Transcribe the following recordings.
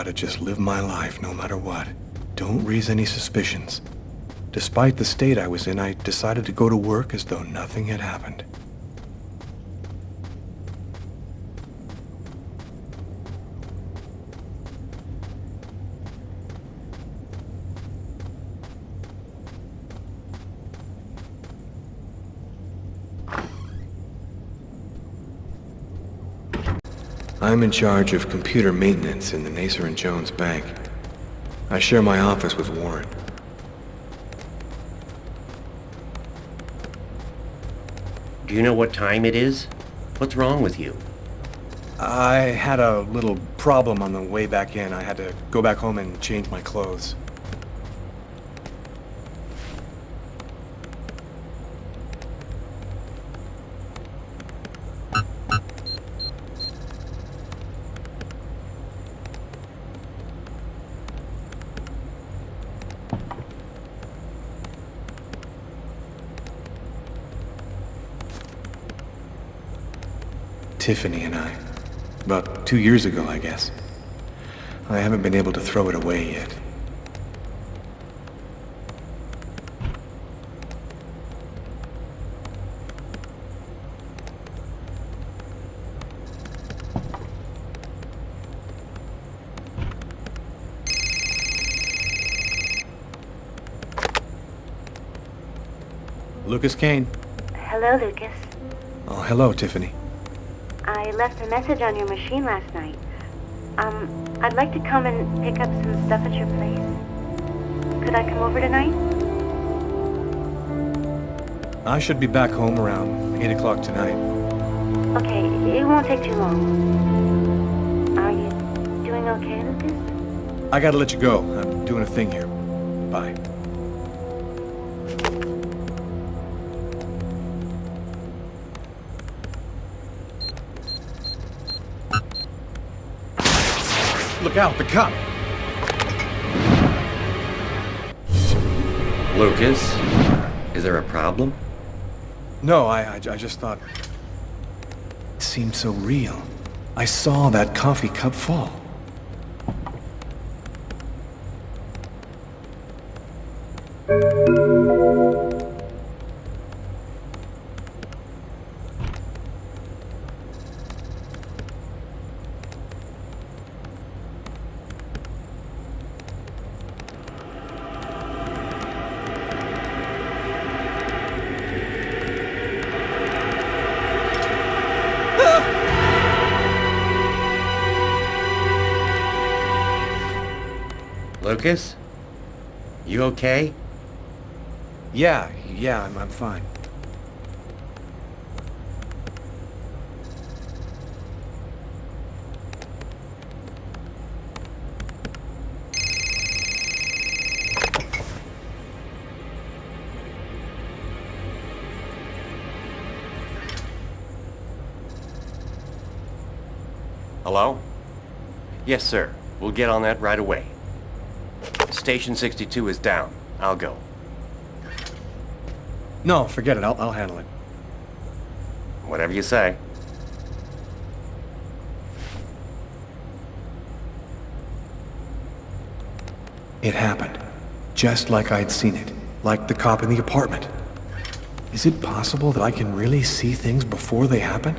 gotta just live my life no matter what. Don't raise any suspicions. Despite the state I was in, I decided to go to work as though nothing had happened. I'm in charge of computer maintenance in the Nacer and Jones Bank. I share my office with Warren. Do you know what time it is? What's wrong with you? I had a little problem on the way back in. I had to go back home and change my clothes. Tiffany and I. About 2 years ago, I guess. I haven't been able to throw it away yet. Lucas Kane. Hello, Lucas. Oh, hello, Tiffany. I left a message on your machine last night. I'd like to come and pick up some stuff at your place. Could I come over tonight? I should be back home around 8 o'clock tonight. Okay, it won't take too long. Are you doing okay, Lucas? I gotta let you go. I'm doing a thing here. Bye. Look out, the cop! Lucas, is there a problem? No, I just thought... It seemed so real. I saw that coffee cup fall. Lucas? You okay? Yeah, I'm fine. Hello? Yes, sir. We'll get on that right away. Station 62 is down. I'll go. No, forget it. I'll handle it. Whatever you say. It happened. Just like I'd seen it. Like the cop in the apartment. Is it possible that I can really see things before they happen?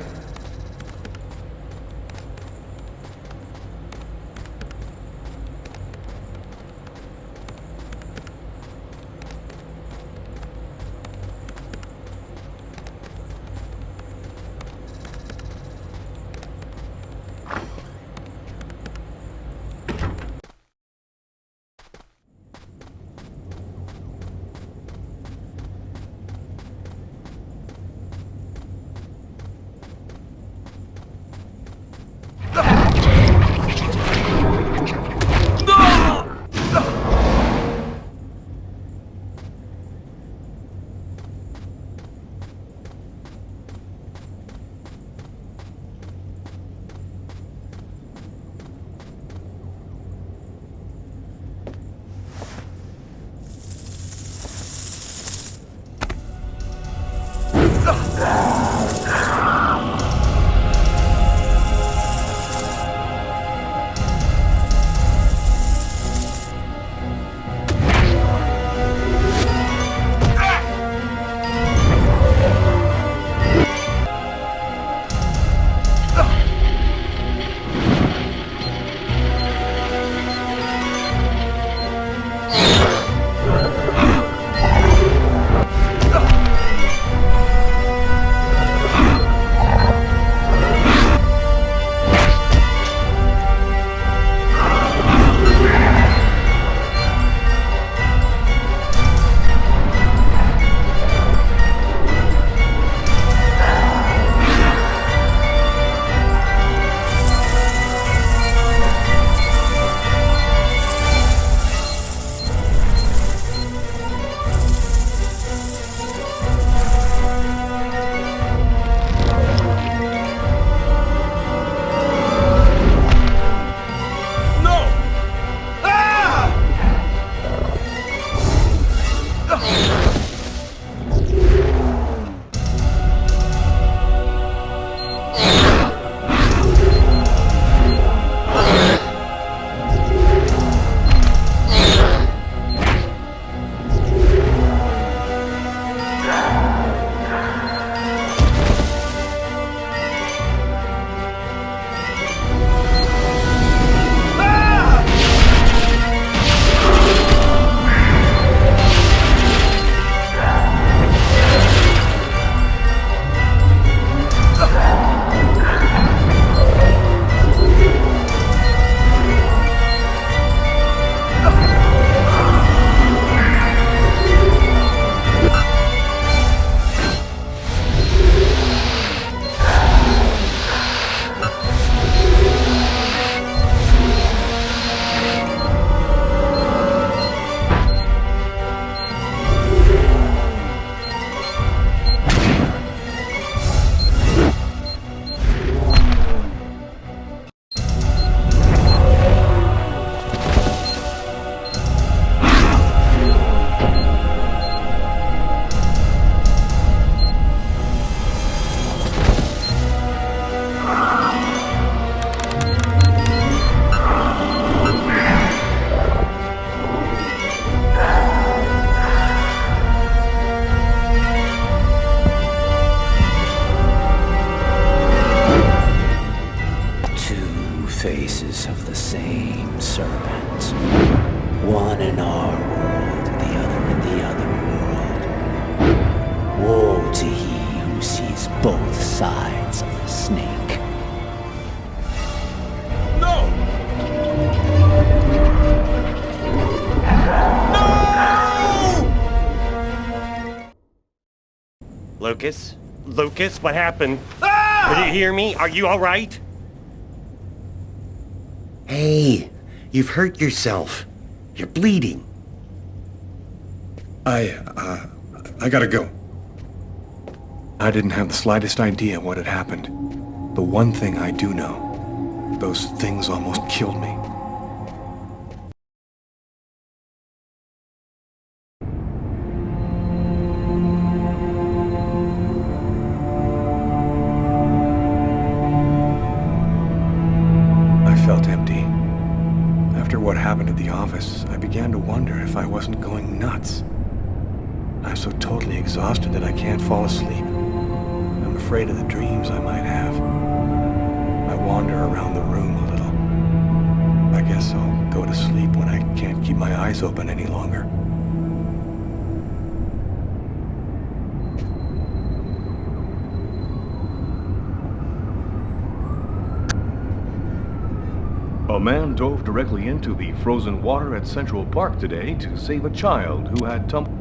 One in our world, the other in the other world. Woe to he who sees both sides of the snake. No! Lucas? Lucas, what happened? Did you hear me? Are you alright? Hey, you've hurt yourself. You're bleeding. I gotta go. I didn't have the slightest idea what had happened. The one thing I do know, those things almost killed me. I felt empty. After what happened at the office, I began to wonder if I wasn't going nuts. I'm so totally exhausted that I can't fall asleep. I'm afraid of the dreams I might have. I wander around the room a little. I guess I'll go to sleep when I can't keep my eyes open any longer. A man dove directly into the frozen water at Central Park today to save a child who had tumbled.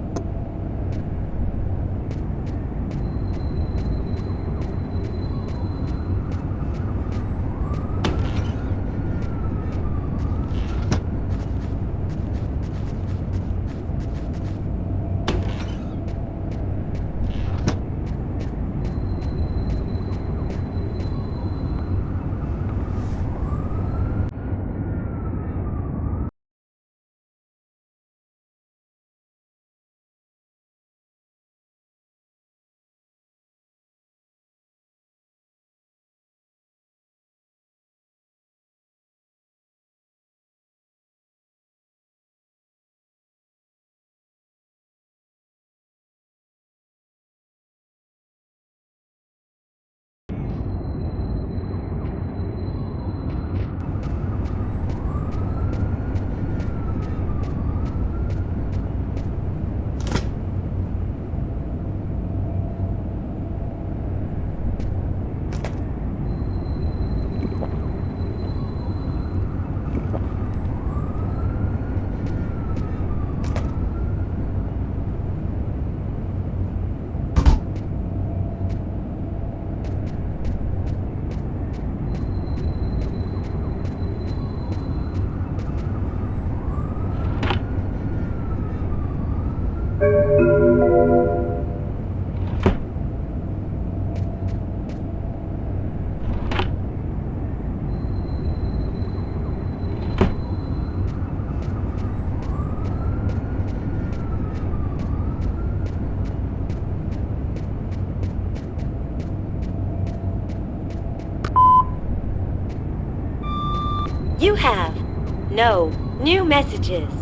You have no new messages.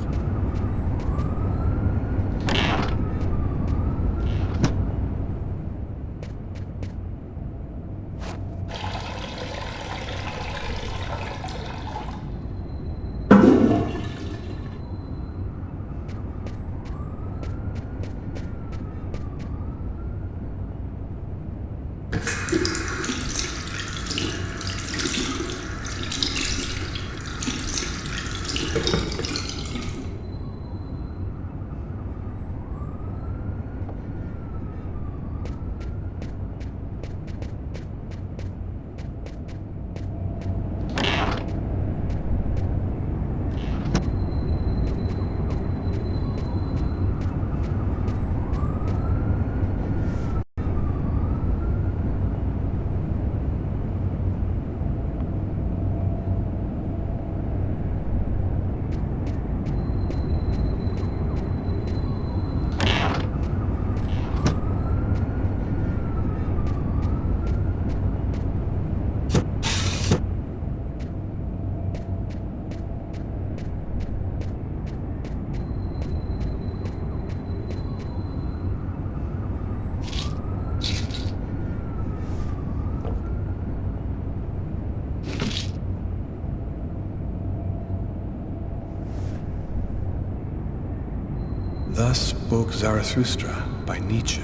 Thus spoke Zarathustra by Nietzsche.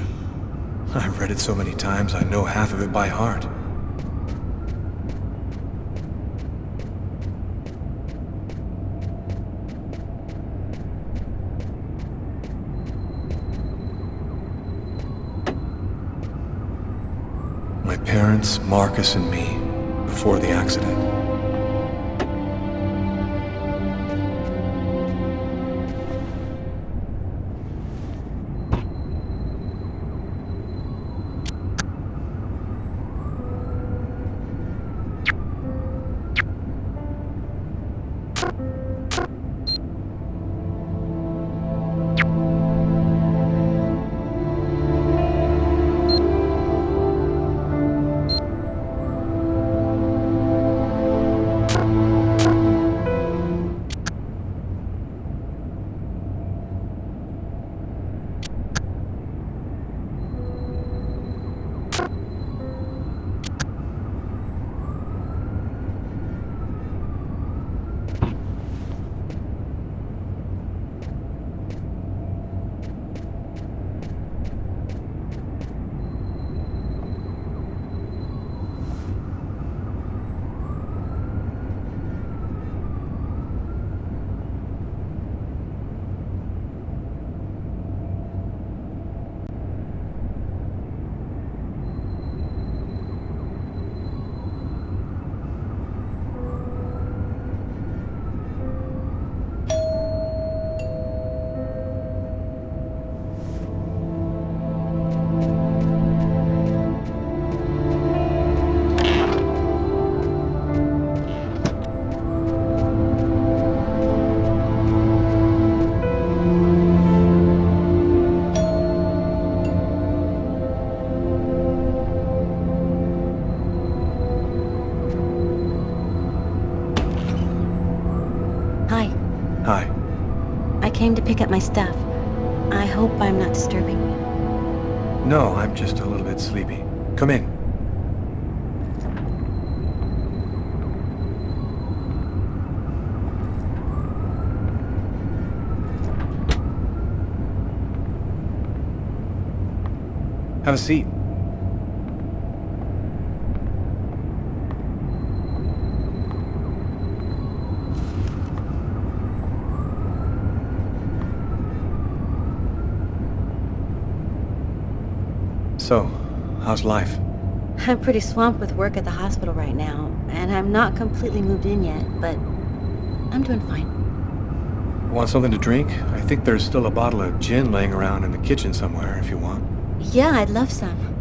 I've read it so many times I know half of it by heart. My parents, Marcus and me, before the accident. Hi. Hi. I came to pick up my stuff. I hope I'm not disturbing you. No, I'm just a little bit sleepy. Come in. Have a seat. So, how's life? I'm pretty swamped with work at the hospital right now, and I'm not completely moved in yet, but I'm doing fine. Want something to drink? I think there's still a bottle of gin laying around in the kitchen somewhere if you want. Yeah, I'd love some.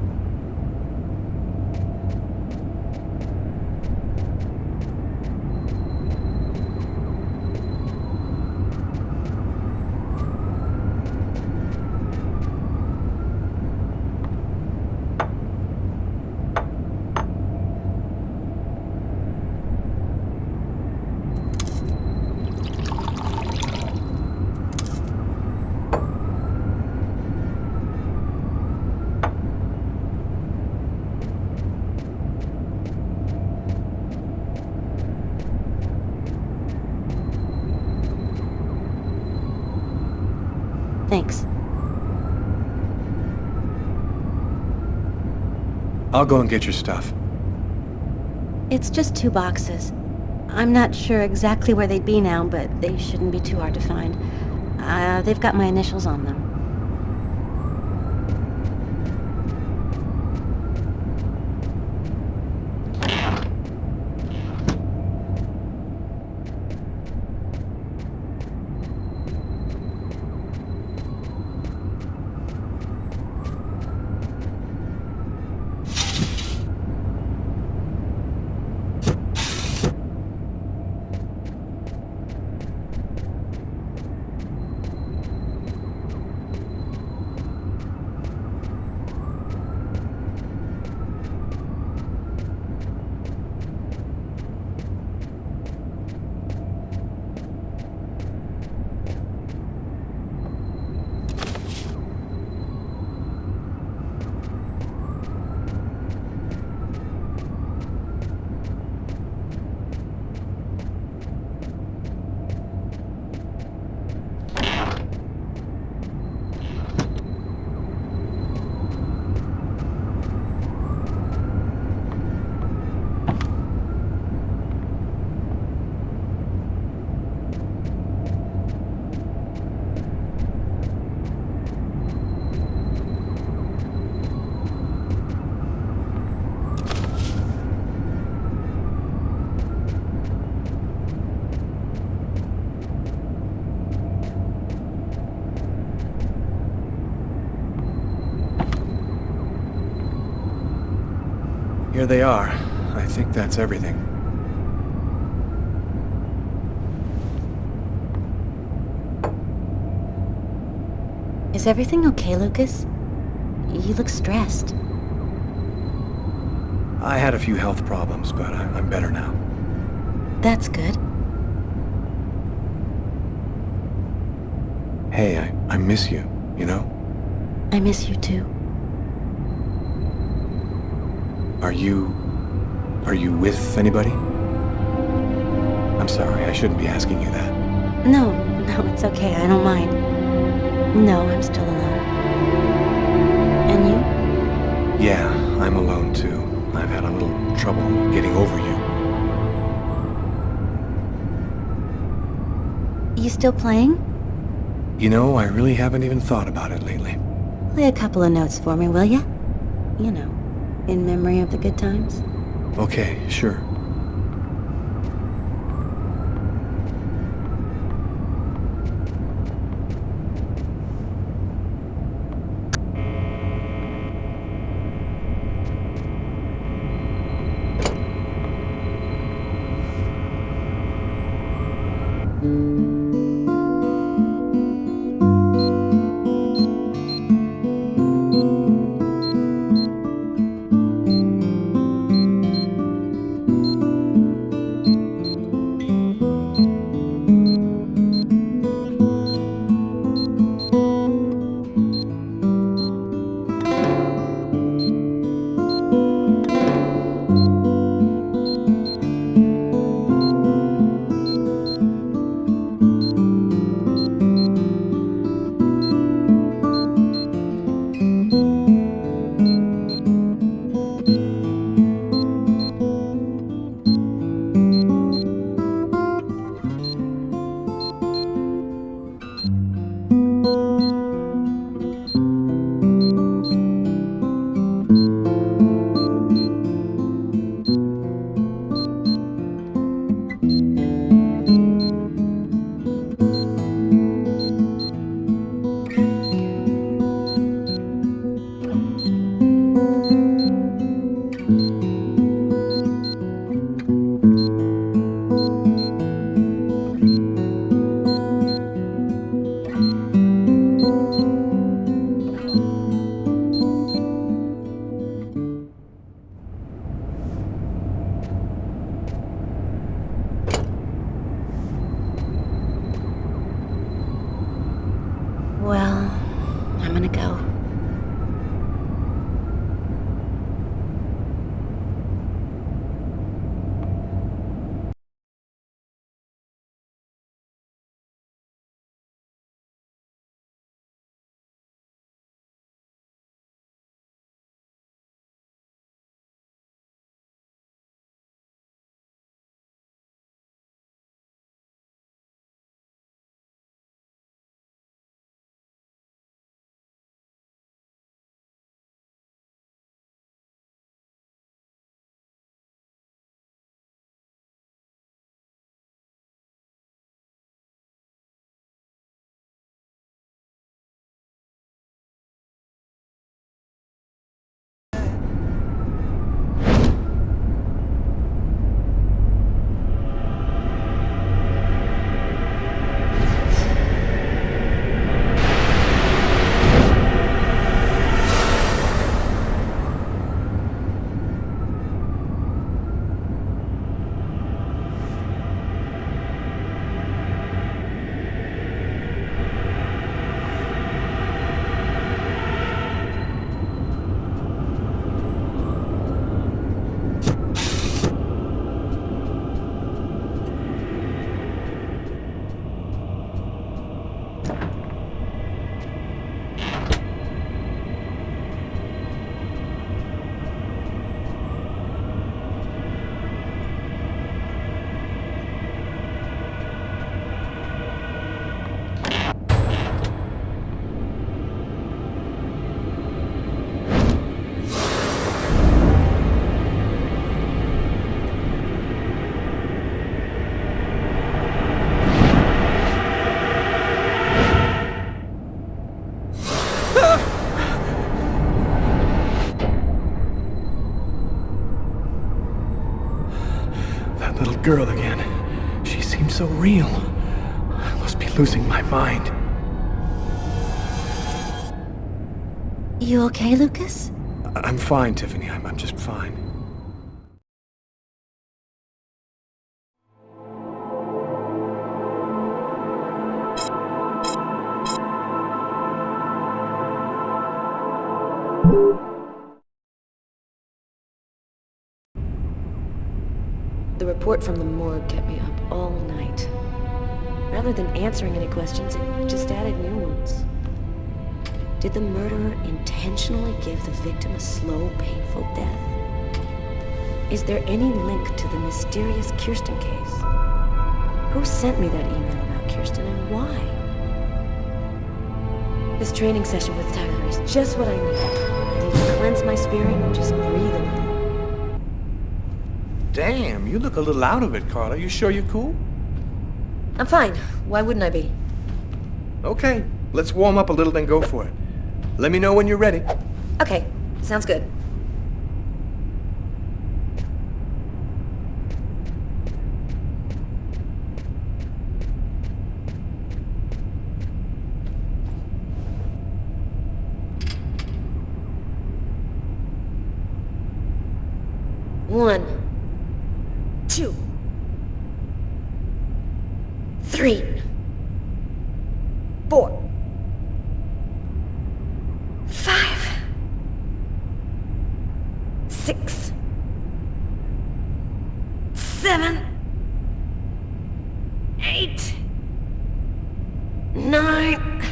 Thanks. I'll go and get your stuff. It's just 2 boxes. I'm not sure exactly where they'd be now, but they shouldn't be too hard to find. They've got my initials on them. Here they are. I think that's everything. Is everything okay, Lucas? You look stressed. I had a few health problems, but I'm better now. That's good. Hey, I miss you, you know? I miss you too. Are you with anybody? I'm sorry, I shouldn't be asking you that. No, it's okay. I don't mind. No, I'm still alone. And you? Yeah, I'm alone too. I've had a little trouble getting over you. You still playing? You know, I really haven't even thought about it lately. Play a couple of notes for me, will ya? You know, in memory of the good times. Okay, sure. girl again. She seemed so real. I must be losing my mind. You okay, Lucas? I'm fine, Tiffany. I'm just fine. The report from the morgue kept me up all night. Rather than answering any questions, it just added new ones. Did the murderer intentionally give the victim a slow, painful death? Is there any link to the mysterious Kirsten case? Who sent me that email about Kirsten and why? This training session with Tyler is just what I need. I need to cleanse my spirit and just breathe a little. Damn, you look a little out of it, Carla. You sure you're cool? I'm fine. Why wouldn't I be? Okay, let's warm up a little, then go for it. Let me know when you're ready. Okay, sounds good. One, 2, 3, 4, 5, 6, 7, 8, 9,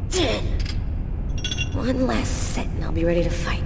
10. One last set and I'll be ready to fight.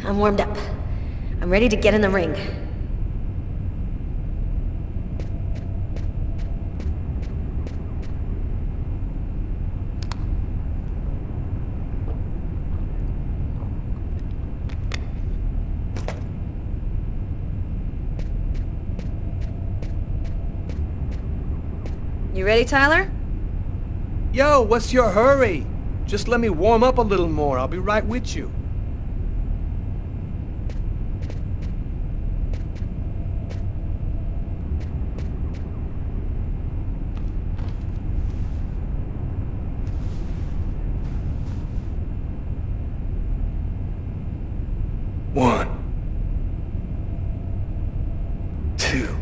I'm warmed up. I'm ready to get in the ring. You ready, Tyler? Yo, what's your hurry? Just let me warm up a little more. I'll be right with you. One, 2,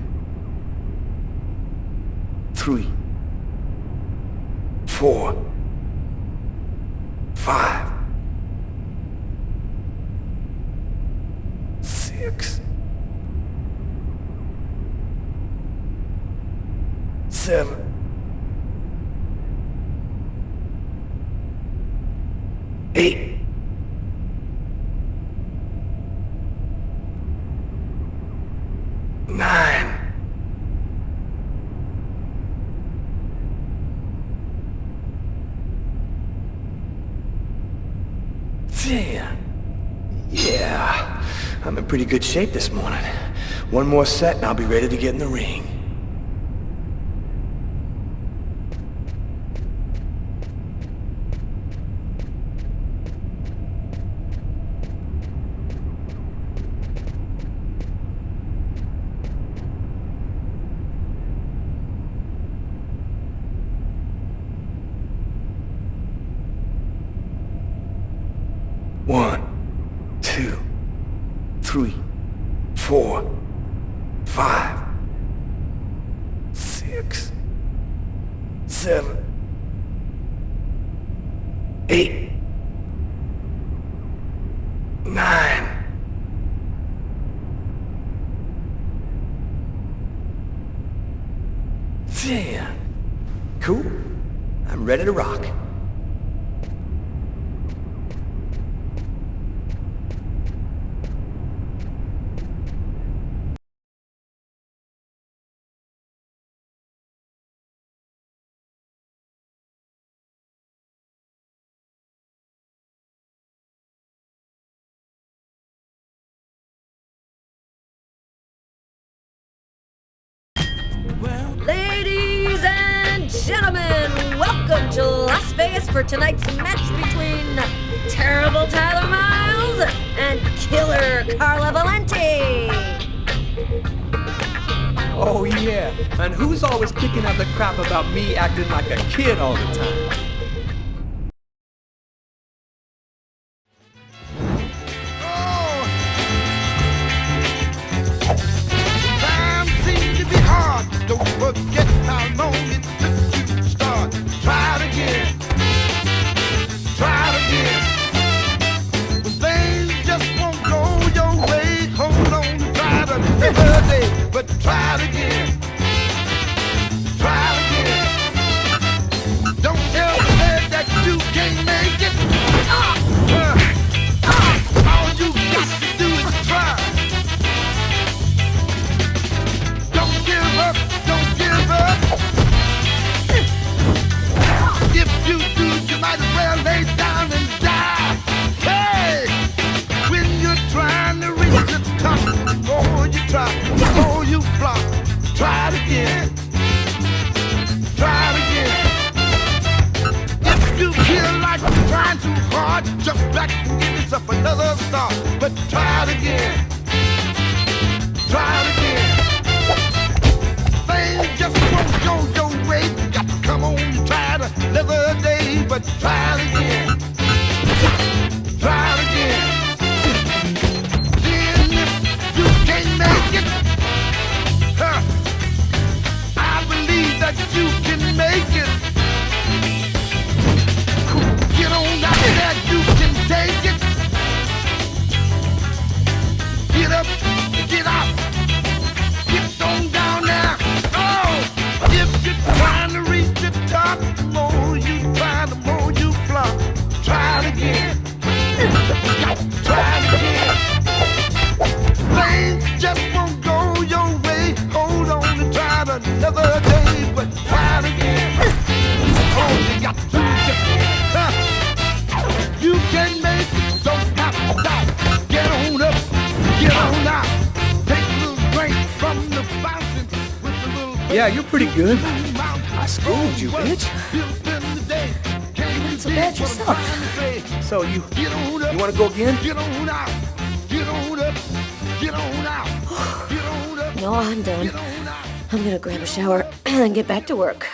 3, 4, 5, 6, 7, 8. 9. 10. Yeah, I'm in pretty good shape this morning. One more set and I'll be ready to get in the ring. One, 2, 3, 4, 5, 6, 7, 8, 9. ready to rock. Ladies and gentlemen, welcome to Las Vegas for tonight's match between Terrible Tyler Miles and Killer Carla Valenti. Oh yeah, and who's always kicking out the crap about me acting like a kid all the time? Time seems to be hard. Don't forget how long it took you to start. Try it again. Try it again. When things just won't go your way, hold on to try it another day. But try it again. Try it again. Don't ever say that you can't make it. All you got to do is try. Don't give up, don't give up. If you do, you might as well lay down and die. Hey, when you're trying to reach the top, before you try, before you flop, try it again. Try it again. If you feel like you're trying too hard, jump back and give yourself another start. But try it again. Try it again. Things just won't go your way. You got to come on and try it another day, but try it again. Try it again. Then if you can't make it, I believe that you can make it. Get on out there, you can take it. Get up, get out. Get on down there. Oh, if you're trying to reach the top, the more you try, the more you flop. Try it again. Try it again. Things just won't go your way. Hold on and try it another day, but try it again. Oh, you got to do just, you can make it, don't have to stop. Get on up, get on out. Take a little drink from the fountain with a little. Yeah, you're pretty good. I schooled you, bitch. You're not so bad yourself. So you want to go again? Get on out, get on up, get on out, get on up. No, I'm done. I'm gonna grab a shower and get back to work.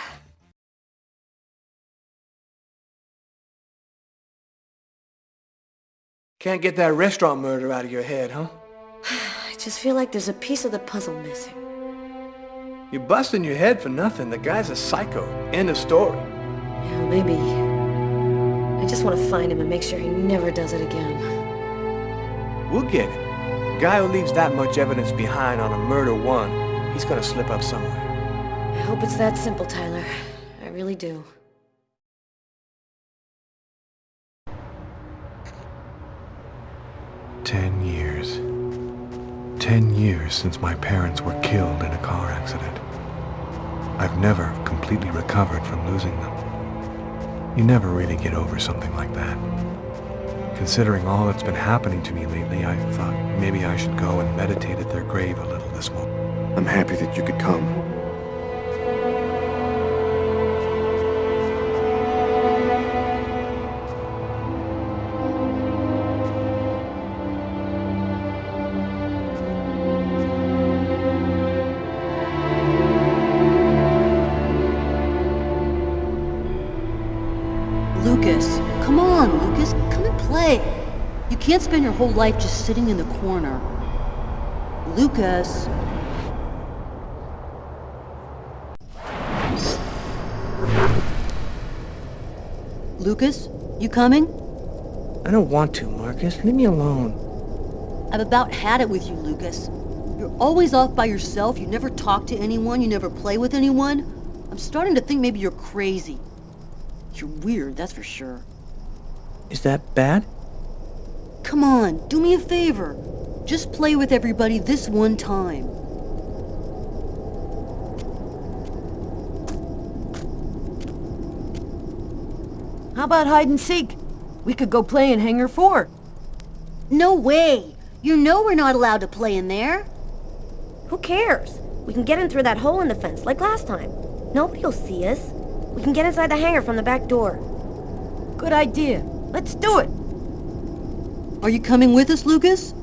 Can't get that restaurant murder out of your head, huh? I just feel like there's a piece of the puzzle missing. You're busting your head for nothing. The guy's a psycho. End of story. Yeah, maybe. I just want to find him and make sure he never does it again. We'll get it. Guy who leaves that much evidence behind on a murder one, he's gonna slip up somewhere. I hope it's that simple, Tyler. I really do. Years. 10 years since my parents were killed in a car accident. I've never completely recovered from losing them. You never really get over something like that. Considering all that's been happening to me lately, I thought maybe I should go and meditate at their grave a little this morning. I'm happy that you could come. Lucas, come on, Lucas, come and play. You can't spend your whole life just sitting in the corner. Lucas. Lucas, you coming? I don't want to, Marcus. Leave me alone. I've about had it with you, Lucas. You're always off by yourself, you never talk to anyone, you never play with anyone. I'm starting to think maybe you're crazy. You're weird, that's for sure. Is that bad? Come on, do me a favor. Just play with everybody this one time. How about hide and seek? We could go play in Hangar 4. No way! You know we're not allowed to play in there. Who cares? We can get in through that hole in the fence, like last time. Nobody'll see us. We can get inside the hangar from the back door. Good idea. Let's do it. Are you coming with us, Lucas?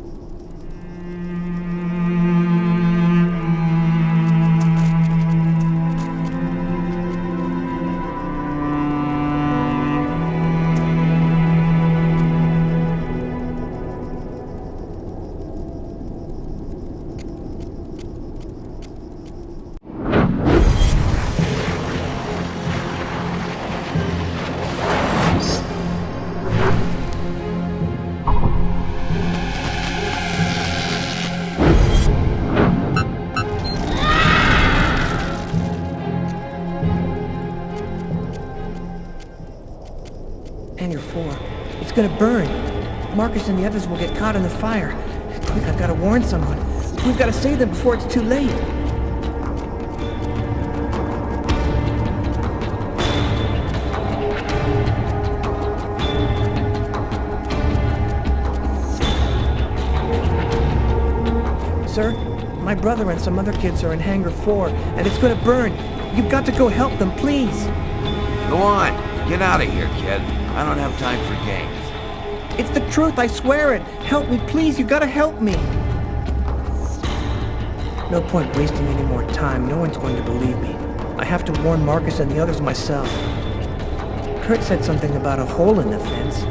Hangar 4. It's gonna burn. Marcus and the others will get caught in the fire. Quick, I've gotta warn someone. We've gotta save them before it's too late. Sir, my brother and some other kids are in Hangar 4, and it's gonna burn. You've got to go help them, please. Go on. Get out of here, kid. I don't have time for games. It's the truth, I swear it. Help me, please. You gotta help me. No point wasting any more time. No one's going to believe me. I have to warn Marcus and the others myself. Kurt said something about a hole in the fence.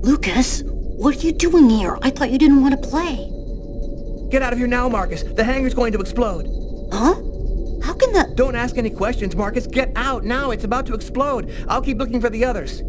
Lucas, what are you doing here? I thought you didn't want to play. Get out of here now, Marcus. The hangar's going to explode. Huh? How can that... Don't ask any questions, Marcus. Get out now. It's about to explode. I'll keep looking for the others.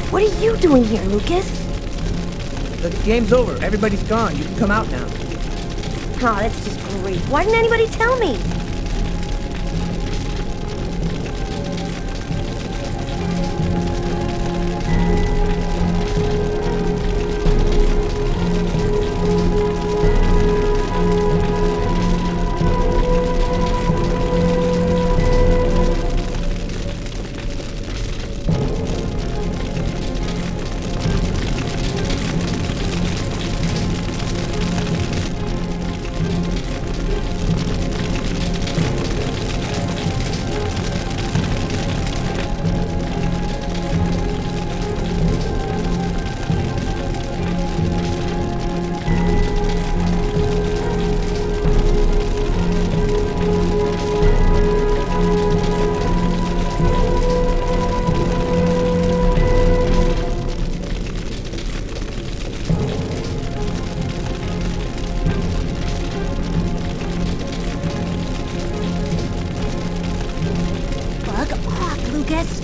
What are you doing here, Lucas? The game's over. Everybody's gone. You can come out now. Oh, that's just great. Why didn't anybody tell me?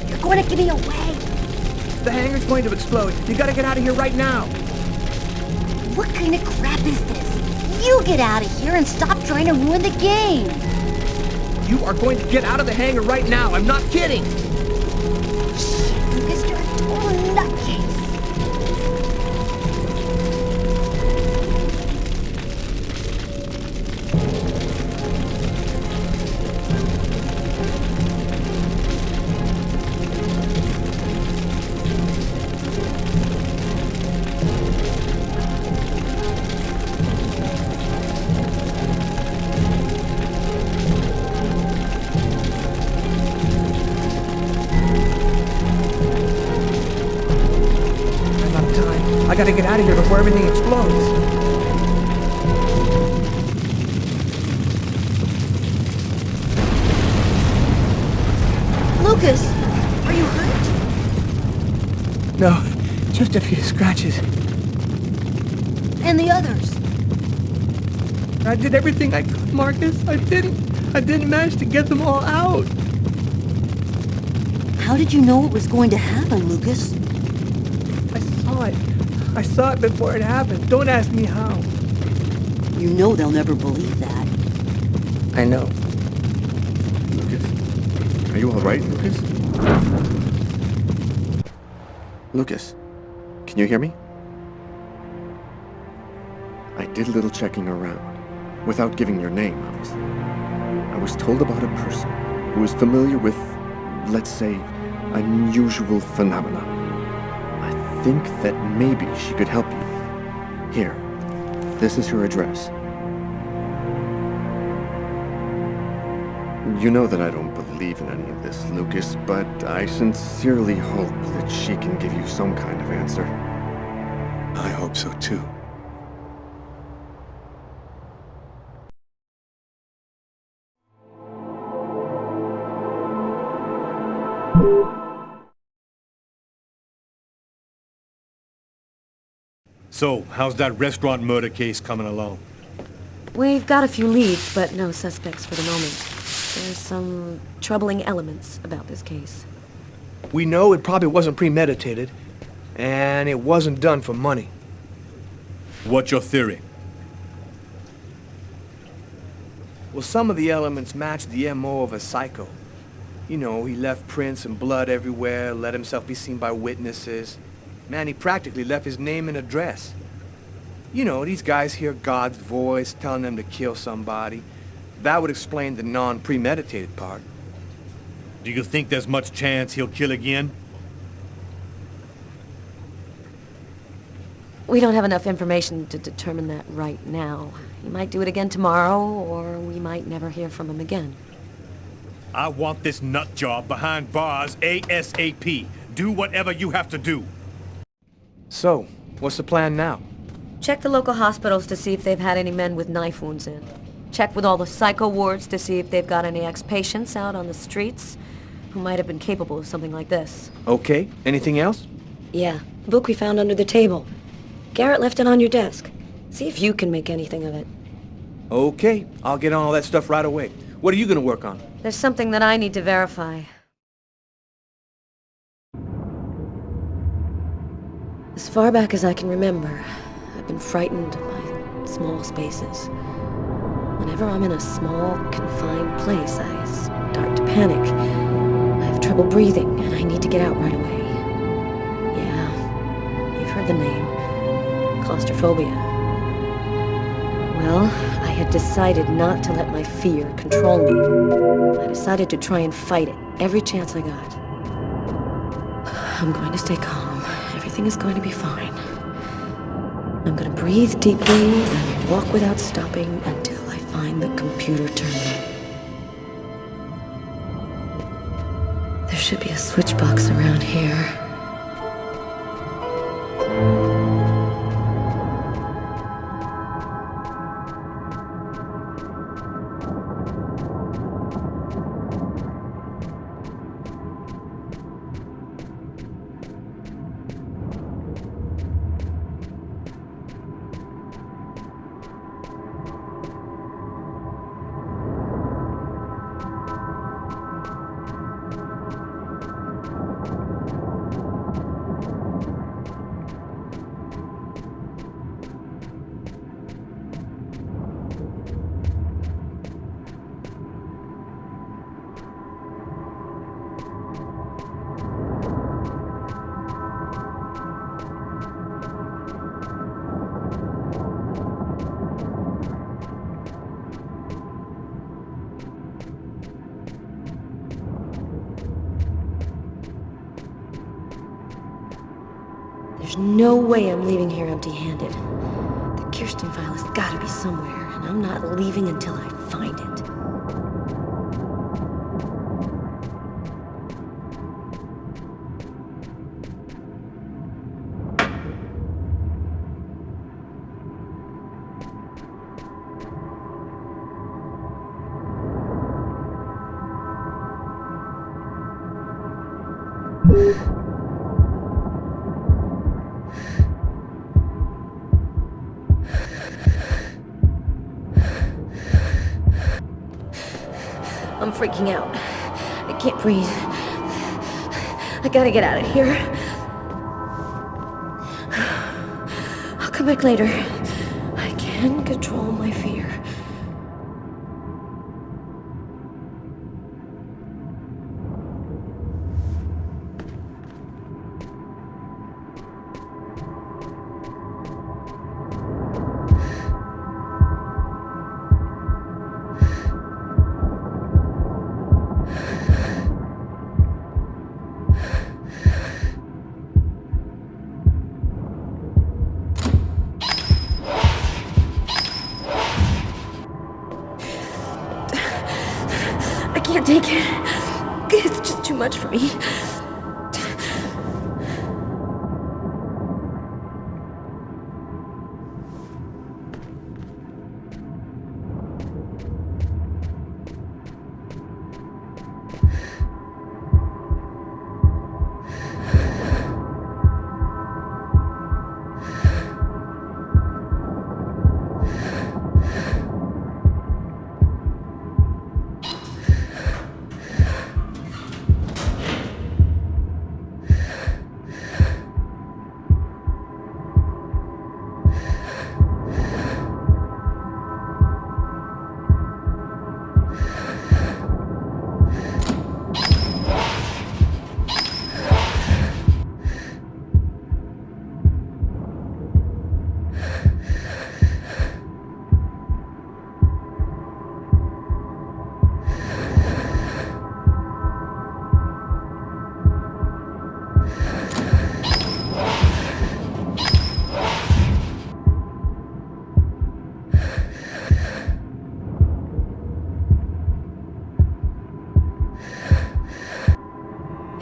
You're going to give me away. The hangar's going to explode. You gotta get out of here right now. What kind of crap is this? You get out of here and stop trying to ruin the game. You are going to get out of the hangar right now. I'm not kidding. Lucas, you're a total nutcase. I gotta get out of here before everything explodes. Lucas, are you hurt? No, just a few scratches. And the others? I did everything I could, Marcus. I didn't manage to get them all out. How did you know it was going to happen, Lucas? I saw it before it happened. Don't ask me how. You know they'll never believe that. I know. Lucas? Are you alright, Lucas? Lucas, can you hear me? I did a little checking around, without giving your name, obviously. I was told about a person who is familiar with, let's say, unusual phenomena. I think that maybe she could help you. Here, this is her address. You know that I don't believe in any of this, Lucas, but I sincerely hope that she can give you some kind of answer. I hope so too. So, how's that restaurant murder case coming along? We've got a few leads, but no suspects for the moment. There's some troubling elements about this case. We know it probably wasn't premeditated, and it wasn't done for money. What's your theory? Well, some of the elements match the MO of a psycho. You know, he left prints and blood everywhere, let himself be seen by witnesses. Man, he practically left his name and address. You know, these guys hear God's voice telling them to kill somebody. That would explain the non-premeditated part. Do you think there's much chance he'll kill again? We don't have enough information to determine that right now. He might do it again tomorrow, or we might never hear from him again. I want this nut job behind bars ASAP. Do whatever you have to do. So, what's the plan now? Check the local hospitals to see if they've had any men with knife wounds in. Check with all the psycho wards to see if they've got any ex-patients out on the streets who might have been capable of something like this. Okay, anything else? Yeah, the book we found under the table. Garrett left it on your desk. See if you can make anything of it. Okay, I'll get on all that stuff right away. What are you gonna work on? There's something that I need to verify. As far back as I can remember, I've been frightened by small spaces. Whenever I'm in a small, confined place, I start to panic. I have trouble breathing, and I need to get out right away. Yeah, you've heard the name. Claustrophobia. Well, I had decided not to let my fear control me. I decided to try and fight it every chance I got. I'm going to stay calm. Everything is going to be fine. I'm going to breathe deeply and walk without stopping until I find the computer terminal. There should be a switch box around here. There's no way I'm leaving here empty-handed. The Kirsten file has got to be somewhere, and I'm not leaving until I find it. I'm freaking out. I can't breathe. I gotta get out of here. I'll come back later. I can control my fear. I can't take it. It's just too much for me.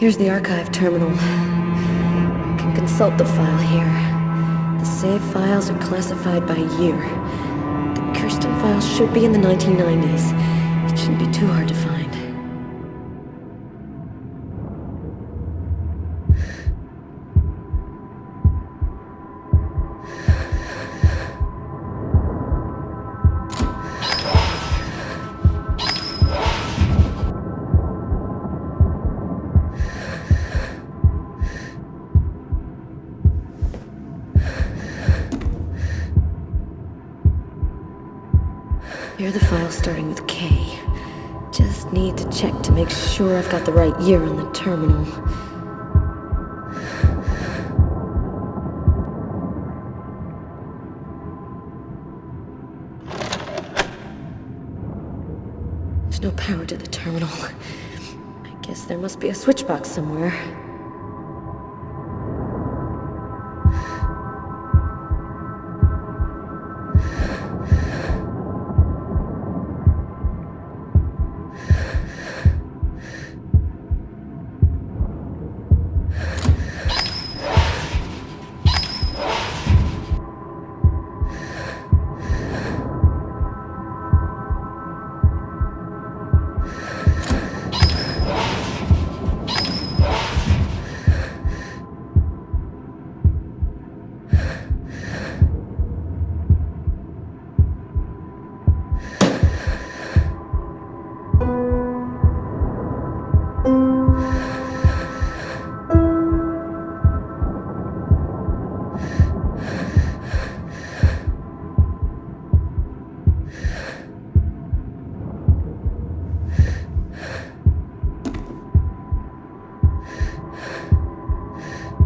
Here's the archive terminal. You can consult the file here. The save files are classified by year. The Kirsten file should be in the 1990s. It shouldn't be too hard to find. Here are the files starting with K. Just need to check to make sure I've got the right year on the terminal. There's no power to the terminal. I guess there must be a switch box somewhere.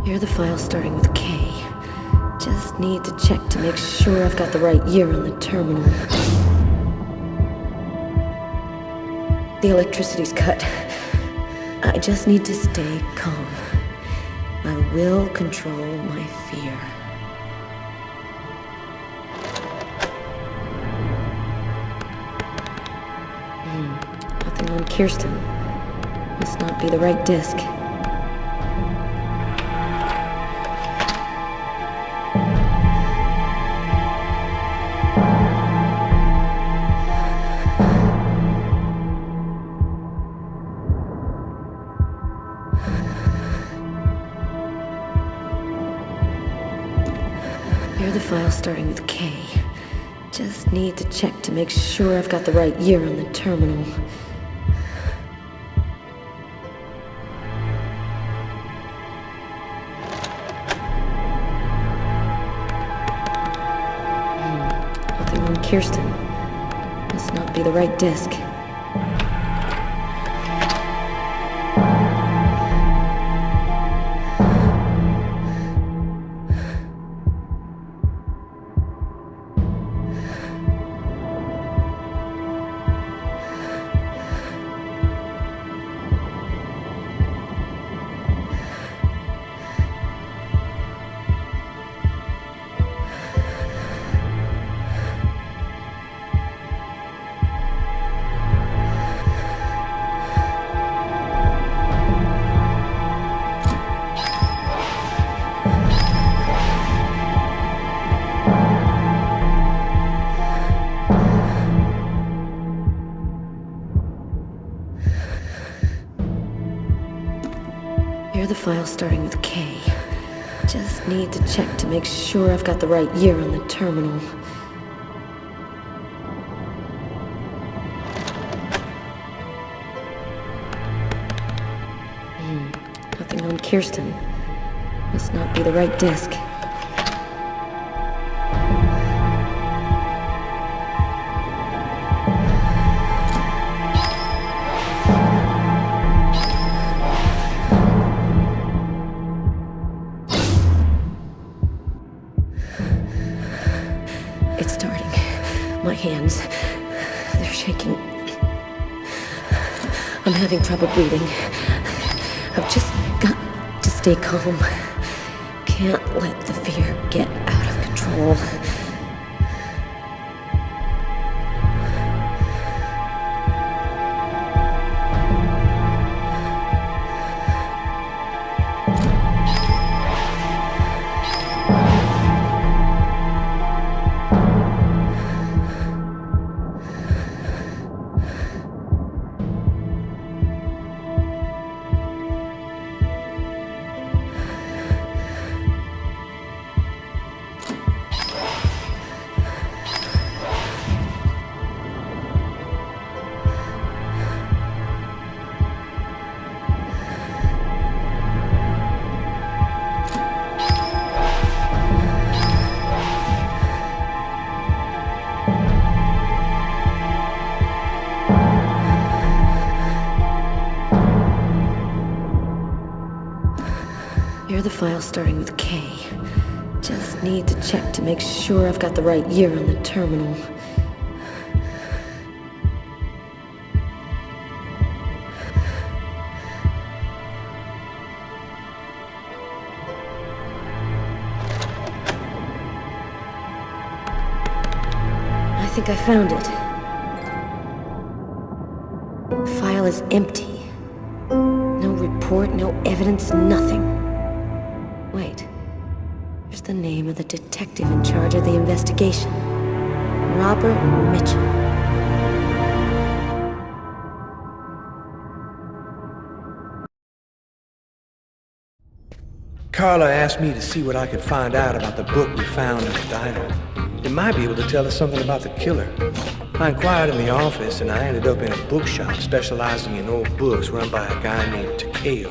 Here are the files starting with K. Just need to check to make sure I've got the right year on the terminal. The electricity's cut. I just need to stay calm. I will control my fear. Nothing on Kirsten. Must not be the right disc. Here are the files starting with K. Just need to check to make sure I've got the right year on the terminal. Nothing on Kirsten. Must not be the right disc. Here are the files starting with K. Just need to check to make sure I've got the right year on the terminal. Nothing on Kirsten. Must not be the right disc. It's starting. My hands, they're shaking. I'm having trouble breathing. I've just got to stay calm. Can't let the fear get out of control. the file starting with K. Just need to check to make sure I've got the right year on the terminal. I think I found it. File is empty. No report, no evidence, nothing. Wait. Here's the name of the detective in charge of the investigation. Robert Mitchell. Carla asked me to see what I could find out about the book we found in the diner. It might be able to tell us something about the killer. I inquired in the office, and I ended up in a bookshop specializing in old books run by a guy named Takeo.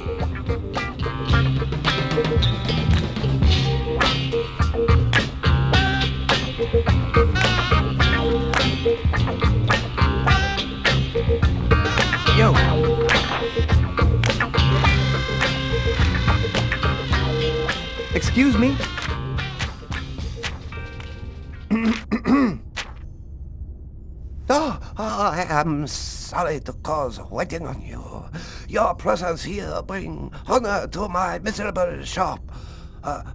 Yo! Excuse me? Oh, I am sorry to cause waiting on you. Your presence here brings honor to my miserable shop.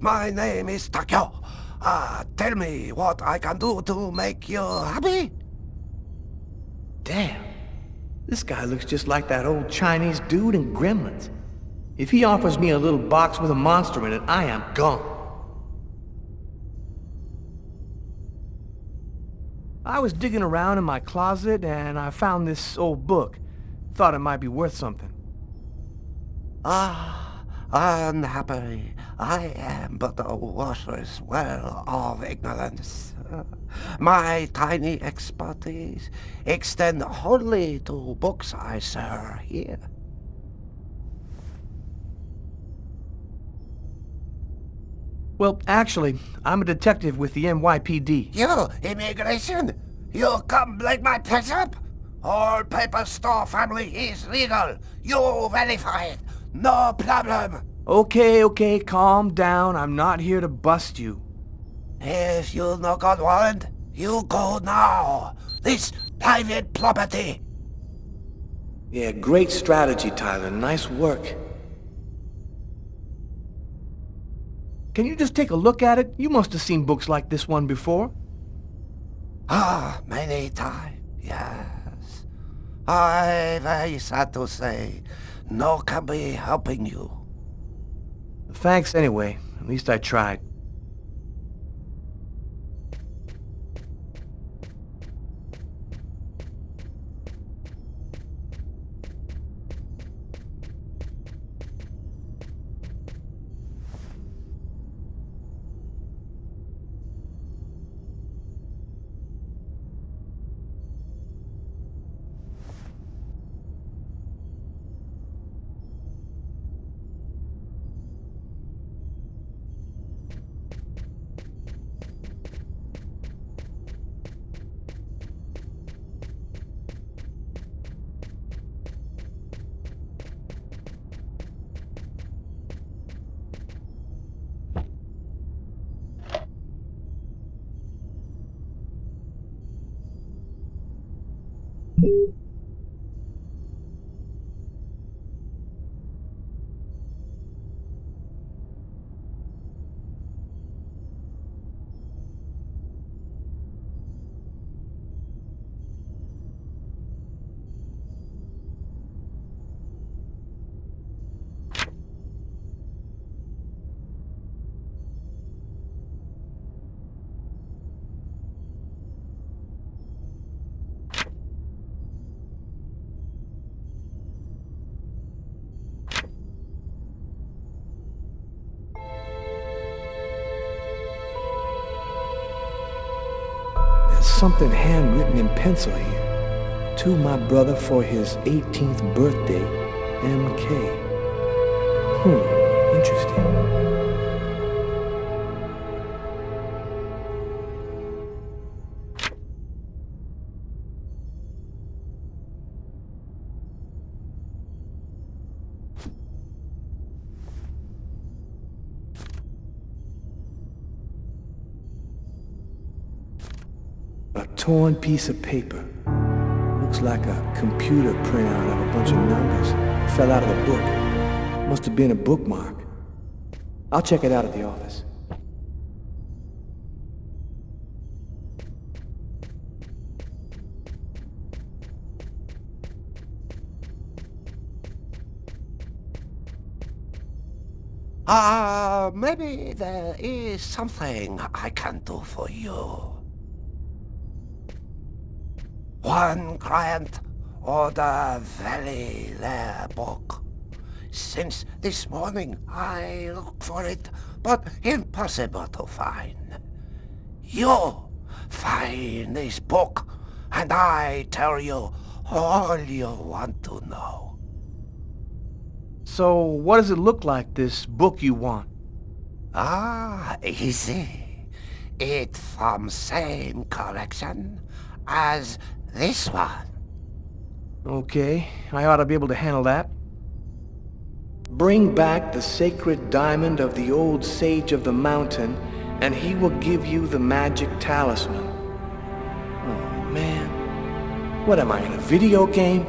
My name is Takeo. Tell me what I can do to make you happy? Damn. This guy looks just like that old Chinese dude in Gremlins. If he offers me a little box with a monster in it, I am gone. I was digging around in my closet and I found this old book. Thought it might be worth something. Unhappily, I am but a worthless well of ignorance. My tiny expertise extend wholly to books I sell here. Well, actually, I'm a detective with the NYPD. You, immigration? You come like my up? All paper store family is legal. You verify it. No problem. Okay, calm down. I'm not here to bust you. If you no got warrant, you go now. This private property. Yeah, great strategy, Tyler. Nice work. Can you just take a look at it? You must have seen books like this one before. Many times, yes. I very sad to say, no can be helping you. Thanks anyway. At least I tried. Something handwritten in pencil here. To my brother for his 18th birthday, MK. Interesting. torn piece of paper. Looks like a computer printout of a bunch of numbers. Fell out of the book. Must have been a bookmark. I'll check it out at the office. Maybe there is something I can do for you. One client ordered very rare book. Since this morning I look for it, but impossible to find. You find this book, and I tell you all you want to know. So, what does it look like, this book you want? Easy. It from same collection as this one. Okay, I ought to be able to handle that. Bring back the sacred diamond of the old sage of the mountain, and he will give you the magic talisman. Oh, man. What am I, in a video game?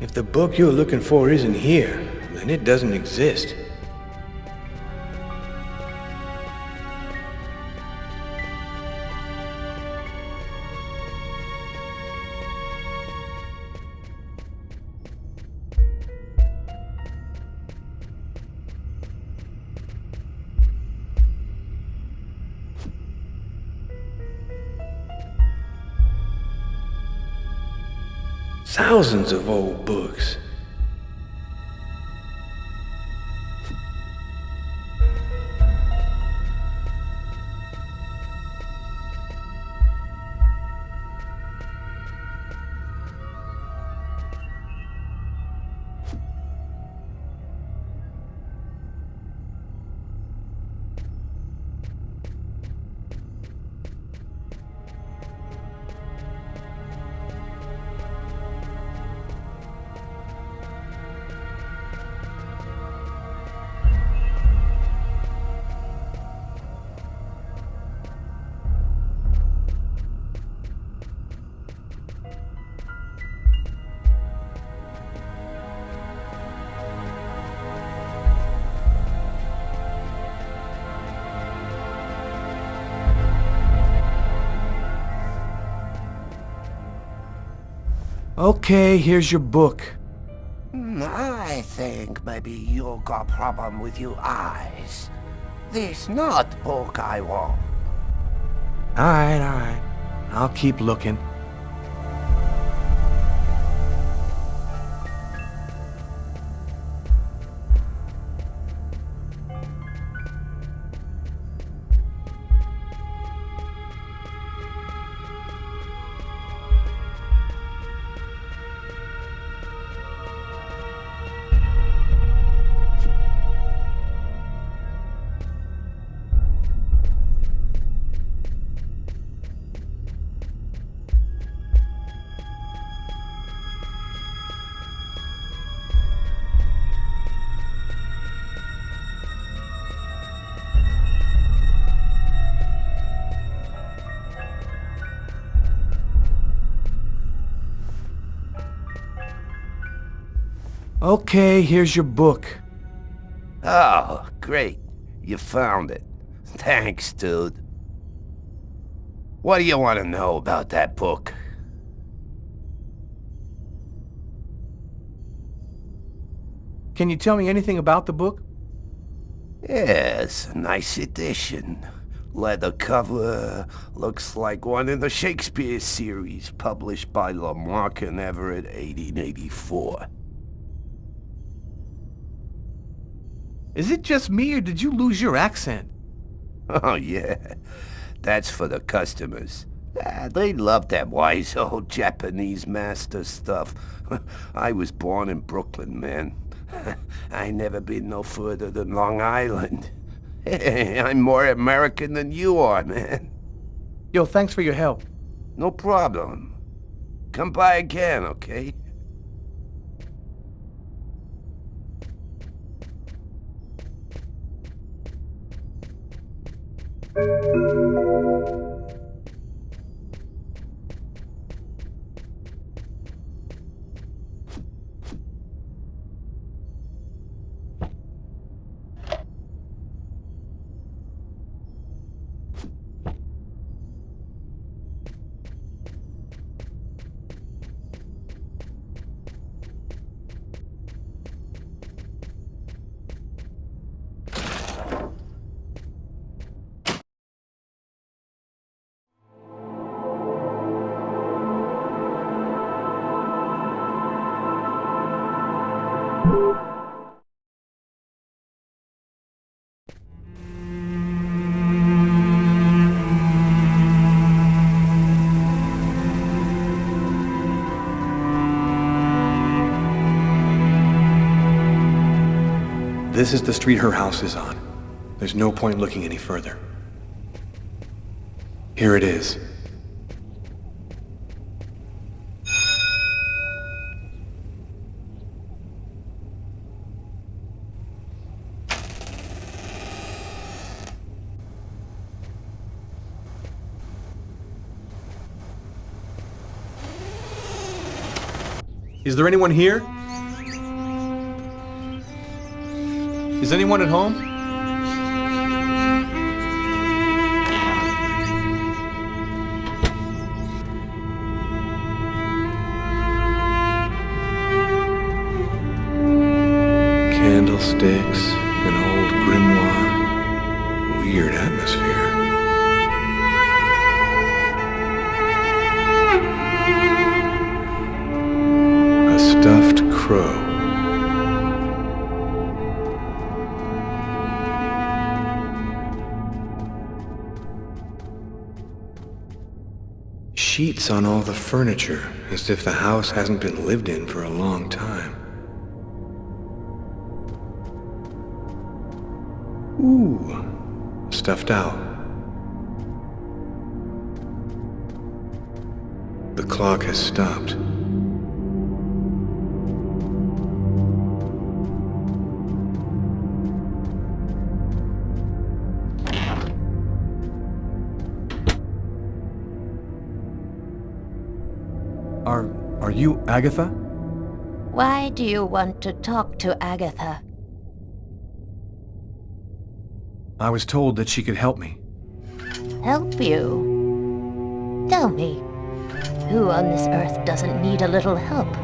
If the book you're looking for isn't here, then it doesn't exist. Thousands of old books. Okay, here's your book. I think maybe you got problem with your eyes. This not book I want. Alright. I'll keep looking. Okay, here's your book. Oh, great. You found it. Thanks, dude. What do you want to know about that book? Can you tell me anything about the book? Yes, a nice edition. Leather cover, looks like one in the Shakespeare series, published by Lamarck and Everett, 1884. Is it just me, or did you lose your accent? Oh, yeah. That's for the customers. They love that wise old Japanese master stuff. I was born in Brooklyn, man. I never been no further than Long Island. I'm more American than you are, man. Yo, thanks for your help. No problem. Come by again, okay? This is the street her house is on. There's no point looking any further. Here it is. Is there anyone here? Is anyone at home? Candlesticks, an old grimoire. Weird atmosphere. crow. Sheets on all the furniture, as if the house hasn't been lived in for a long time. Ooh, stuffed owl. The clock has stopped. Are you Agatha? Why do you want to talk to Agatha? I was told that she could help me. Help you? Tell me, who on this earth doesn't need a little help?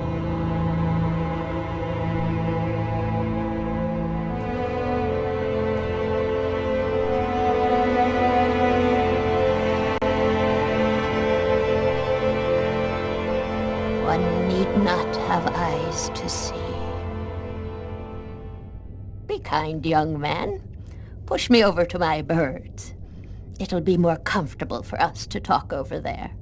One need not have eyes to see. Be kind, young man. Push me over to my birds. It'll be more comfortable for us to talk over there.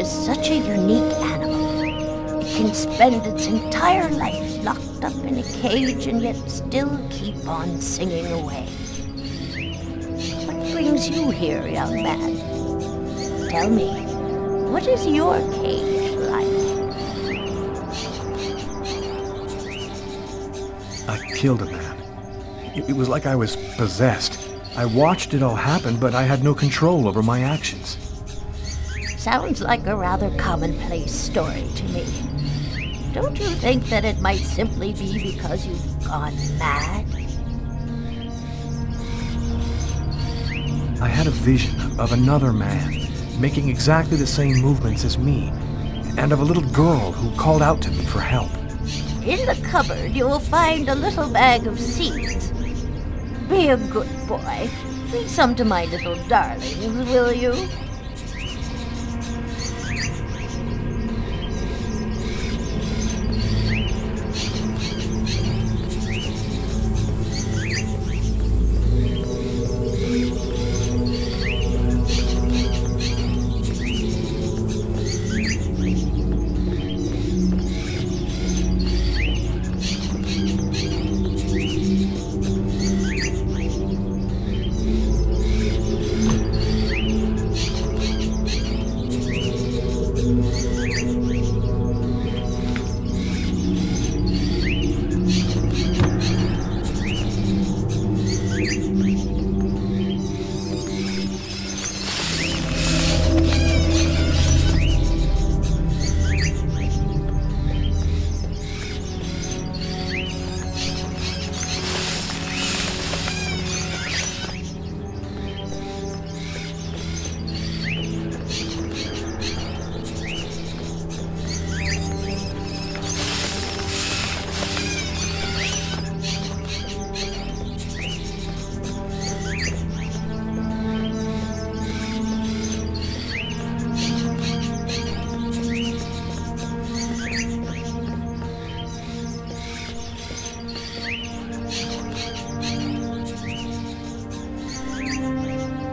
Such a unique animal. It can spend its entire life locked up in a cage and yet still keep on singing away. What brings you here, young man? Tell me, what is your cage like? I killed a man. It was like I was possessed. I watched it all happen, but I had no control over my actions. Sounds like a rather commonplace story to me. Don't you think that it might simply be because you've gone mad? I had a vision of another man, making exactly the same movements as me, and of a little girl who called out to me for help. In the cupboard, you will find a little bag of seeds. Be a good boy. Feed some to my little darlings, will you?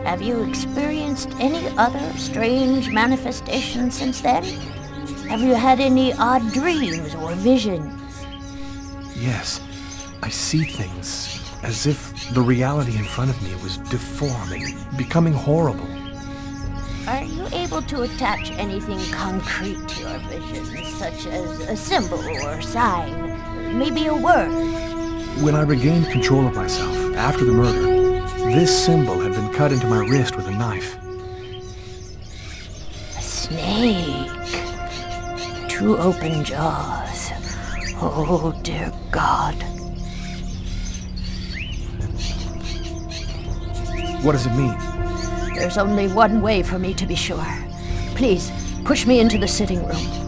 Have you experienced any other strange manifestations since then? Have you had any odd dreams or visions? Yes, I see things as if the reality in front of me was deforming, becoming horrible. Are you able to attach anything concrete to your visions, such as a symbol or sign, maybe a word? When I regained control of myself after the murder, this symbol had been cut into my wrist with a knife. A snake. 2 open jaws. Oh, dear God. What does it mean? There's only one way for me to be sure. Please, push me into the sitting room.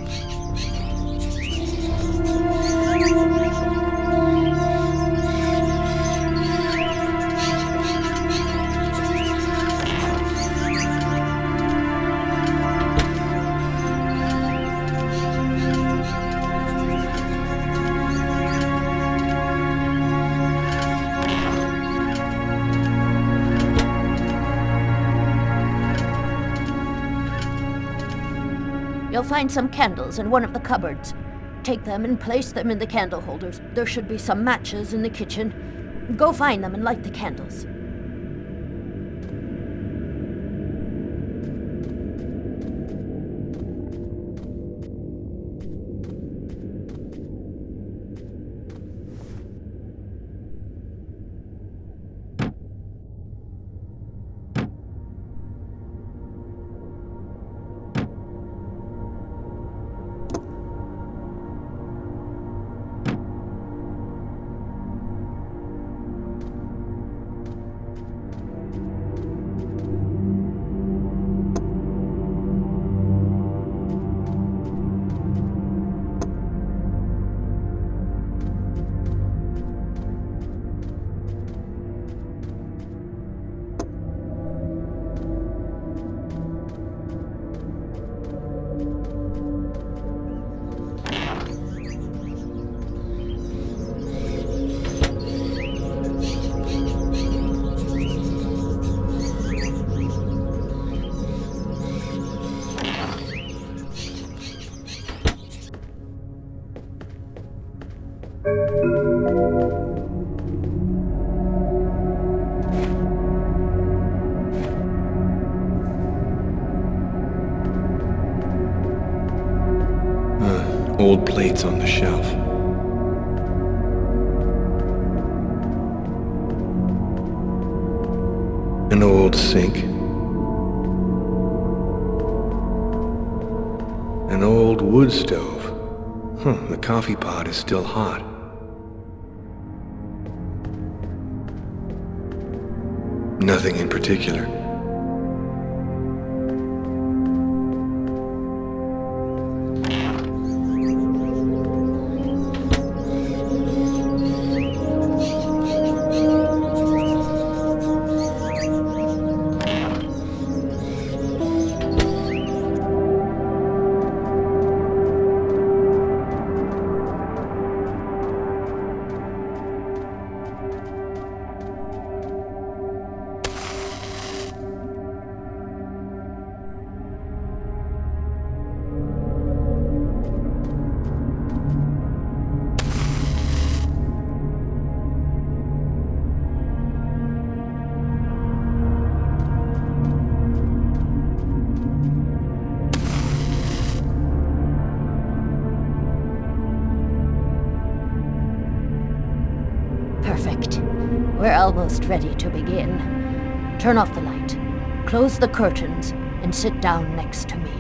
You'll find some candles in one of the cupboards. Take them and place them in the candle holders. There should be some matches in the kitchen. Go find them and light the candles. Old plates on the shelf. An old sink. An old wood stove. The coffee pot is still hot. Nothing in particular. Perfect. We're almost ready to begin. Turn off the light, close the curtains, and sit down next to me.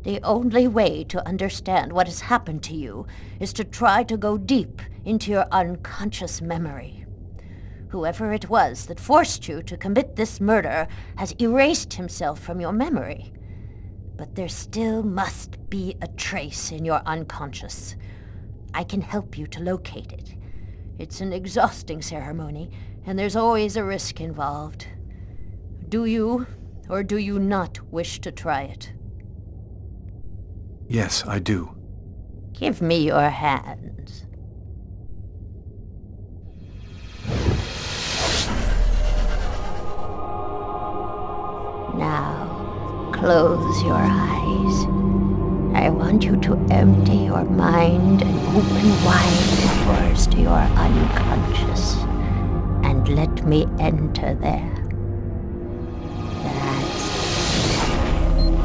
The only way to understand what has happened to you is to try to go deep into your unconscious memory. Whoever it was that forced you to commit this murder has erased himself from your memory. But there still must be a trace in your unconscious. I can help you to locate it. It's an exhausting ceremony, and there's always a risk involved. Do you, or do you not wish to try it? Yes, I do. Give me your hands. Now, close your eyes. I want you to empty your mind and open wide the doors to your unconscious. And let me enter there.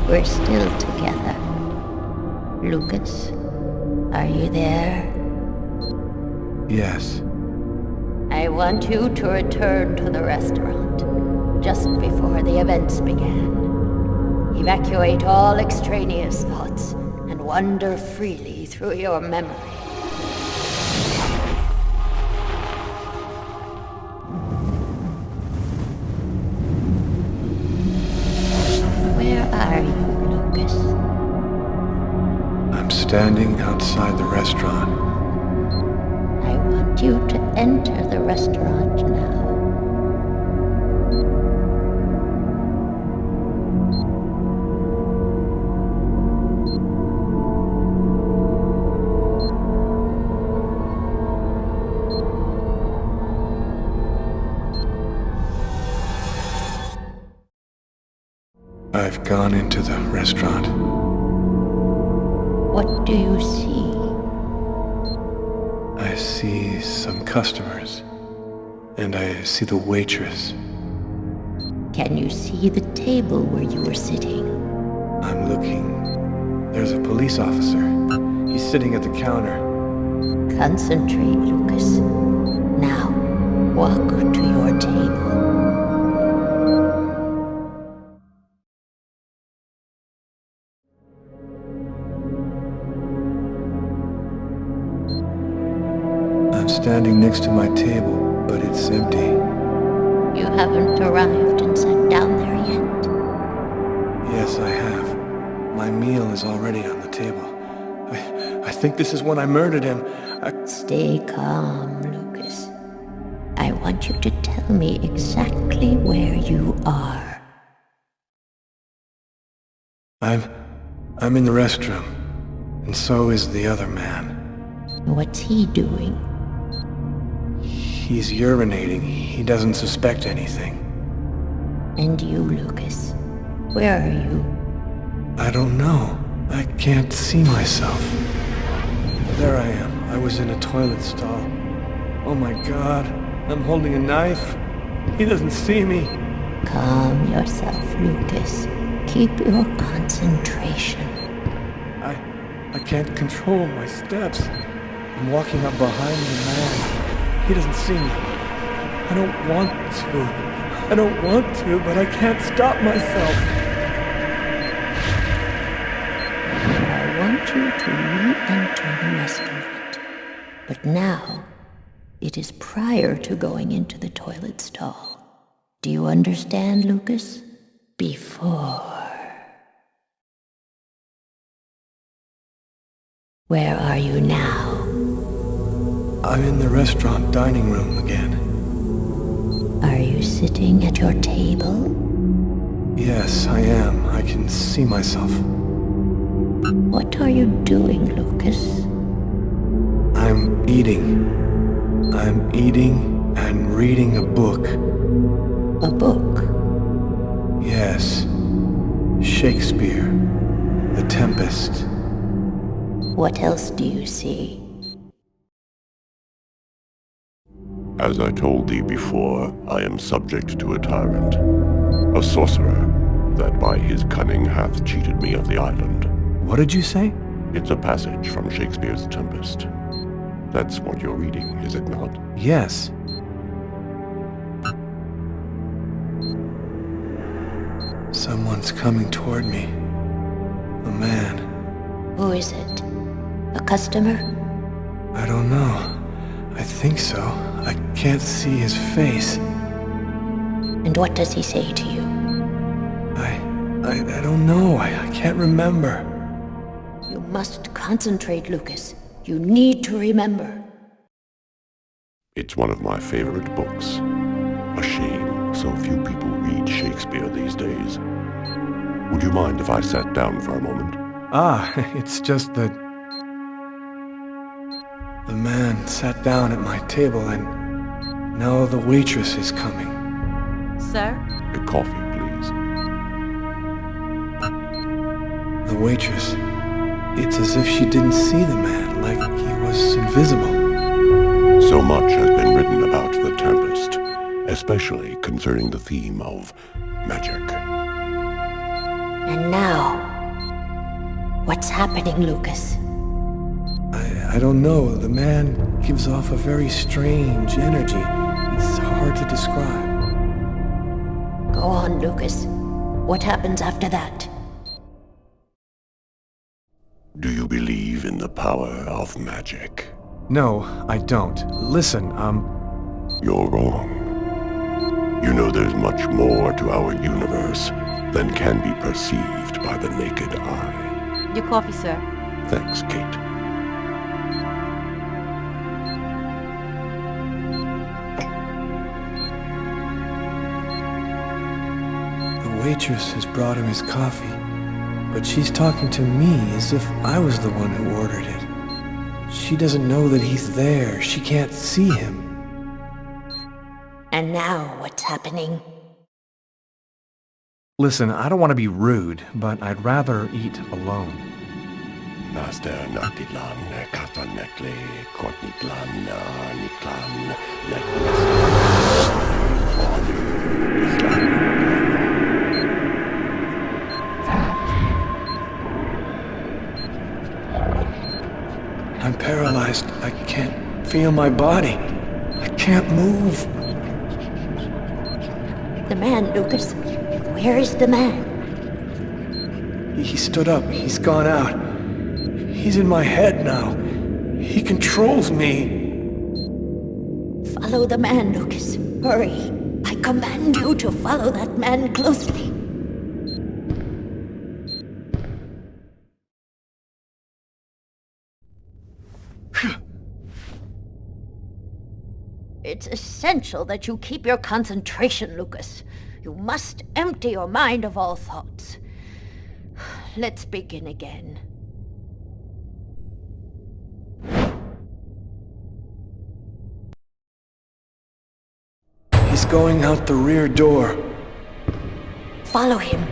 We're still together. Lucas, are you there? Yes. I want you to return to the restaurant just before the events began. Evacuate all extraneous thoughts and wander freely through your memory. Where are you, Lucas? I'm standing outside the restaurant. I want you to enter the restaurant now. I've gone into the restaurant. What do you see? I see some customers, and I see the waitress. Can you see the table where you were sitting? I'm looking. There's a police officer. He's sitting at the counter. Concentrate, Lucas. Now, walk to your table. I'm standing next to my table, but it's empty. You haven't arrived and sat down there yet. Yes, I have. My meal is already on the table. I think this is when I murdered him. Stay calm, Lucas. I want you to tell me exactly where you are. I'm in the restroom, and so is the other man. What's he doing? He's urinating. He doesn't suspect anything. And you, Lucas? Where are you? I don't know. I can't see myself. There I am. I was in a toilet stall. Oh my God. I'm holding a knife. He doesn't see me. Calm yourself, Lucas. Keep your concentration. I can't control my steps. I'm walking up behind the man. He doesn't see me. I don't want to, but I can't stop myself. I want you to re-enter the restaurant. But now, it is prior to going into the toilet stall. Do you understand, Lucas? Before. Where are you now? I'm in the restaurant dining room again. Are you sitting at your table? Yes, I am. I can see myself. What are you doing, Lucas? I'm eating. I'm eating and reading a book. A book? Yes. Shakespeare. The Tempest. What else do you see? As I told thee before, I am subject to a tyrant, a sorcerer, that by his cunning hath cheated me of the island. What did you say? It's a passage from Shakespeare's Tempest. That's what you're reading, is it not? Yes. Someone's coming toward me. A man. Who is it? A customer? I don't know. think so. I can't see his face. And what does he say to you? I don't know. I can't remember. You must concentrate, Lucas. You need to remember. It's one of my favorite books. A shame so few people read Shakespeare these days. Would you mind if I sat down for a moment? It's just that... The man sat down at my table and now the waitress is coming. Sir? A coffee, please. The waitress. It's as if she didn't see the man, like he was invisible. So much has been written about the Tempest, especially concerning the theme of magic. And now, what's happening, Lucas? I don't know. The man gives off a very strange energy. It's hard to describe. Go on, Lucas. What happens after that? Do you believe in the power of magic? No, I don't. Listen, You're wrong. You know there's much more to our universe than can be perceived by the naked eye. Your coffee, sir. Thanks, Kate. The waitress has brought him his coffee, but she's talking to me as if I was the one who ordered it. She doesn't know that he's there. She can't see him. And now, what's happening? Listen, I don't want to be rude, but I'd rather eat alone. Master Naktilan, Katanekle, Kotnitlan, Niklan, I'm paralyzed. I can't feel my body. I can't move. The man, Lucas. Where is the man? He stood up. He's gone out. He's in my head now. He controls me. Follow the man, Lucas. Hurry. I command you to follow that man closely. It's essential that you keep your concentration, Lucas. You must empty your mind of all thoughts. Let's begin again. He's going out the rear door. Follow him.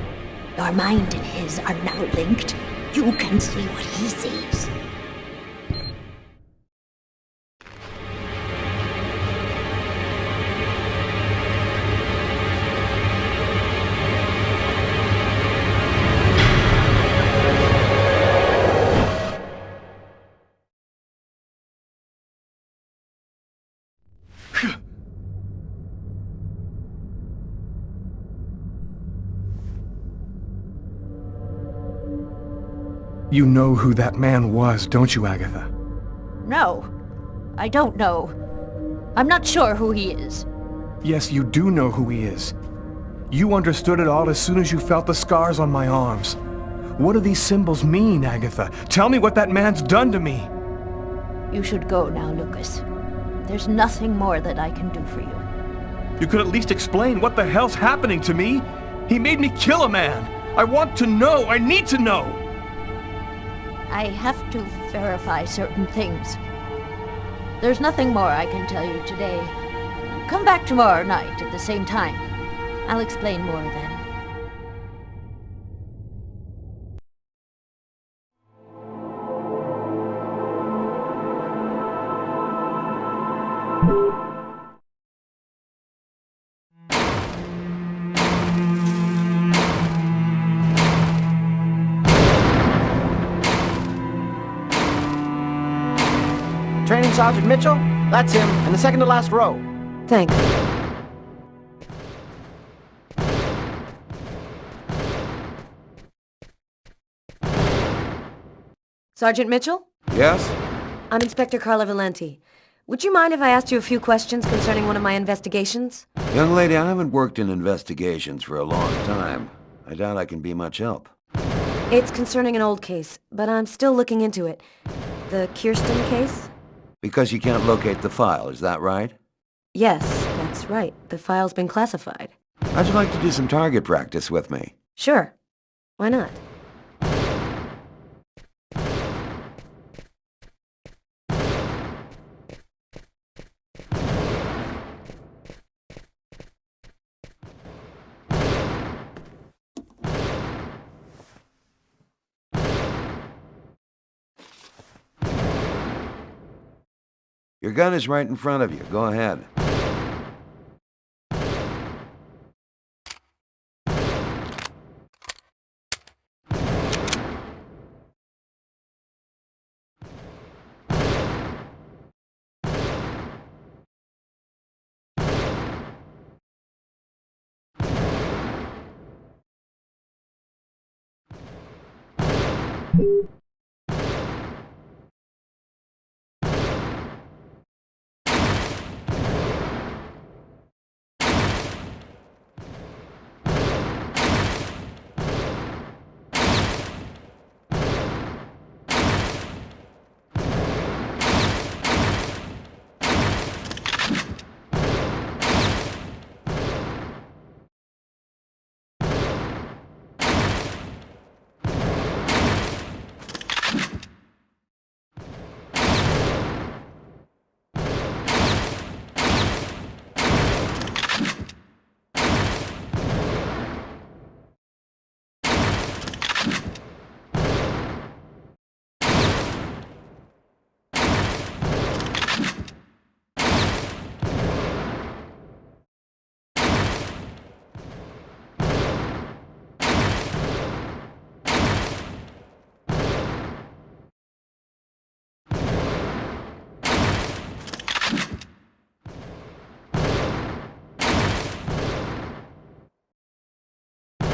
Your mind and his are now linked. You can see what he sees. You know who that man was, don't you, Agatha? No, I don't know. I'm not sure who he is. Yes, you do know who he is. You understood it all as soon as you felt the scars on my arms. What do these symbols mean, Agatha? Tell me what that man's done to me. You should go now, Lucas. There's nothing more that I can do for you. You could at least explain what the hell's happening to me. He made me kill a man. I want to know. I need to know. I have to verify certain things. There's nothing more I can tell you today. Come back tomorrow night at the same time. I'll explain more then. Training Sergeant Mitchell? That's him, in the second to last row. Thank you. Sergeant Mitchell? Yes? I'm Inspector Carla Valenti. Would you mind if I asked you a few questions concerning one of my investigations? Young lady, I haven't worked in investigations for a long time. I doubt I can be much help. It's concerning an old case, but I'm still looking into it. The Kirsten case? Because you can't locate the file, is that right? Yes, that's right. The file's been classified. How'd you like to do some target practice with me? Sure. Why not? Your gun is right in front of you. Go ahead.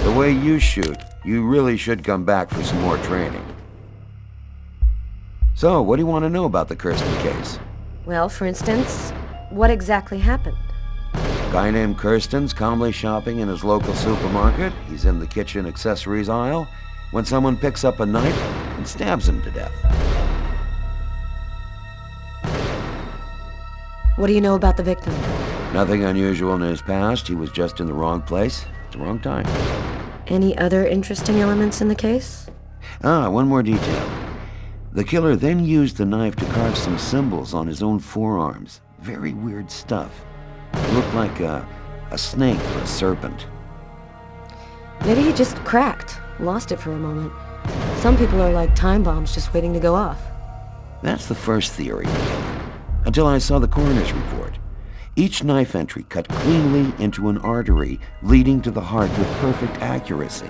The way you shoot, you really should come back for some more training. So, what do you want to know about the Kirsten case? Well, for instance, what exactly happened? Guy named Kirsten's calmly shopping in his local supermarket. He's in the kitchen accessories aisle when someone picks up a knife and stabs him to death. What do you know about the victim? Nothing unusual in his past. He was just in the wrong place at the wrong time. Any other interesting elements in the case? One more detail. The killer then used the knife to carve some symbols on his own forearms. Very weird stuff. It looked like a snake or a serpent. Maybe he just cracked, lost it for a moment. Some people are like time bombs just waiting to go off. That's the first theory. Until I saw the coroner's report. Each knife entry cut cleanly into an artery leading to the heart with perfect accuracy.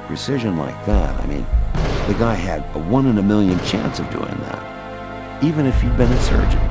Precision like that, I mean, the guy had a 1 in a million chance of doing that, even if he'd been a surgeon.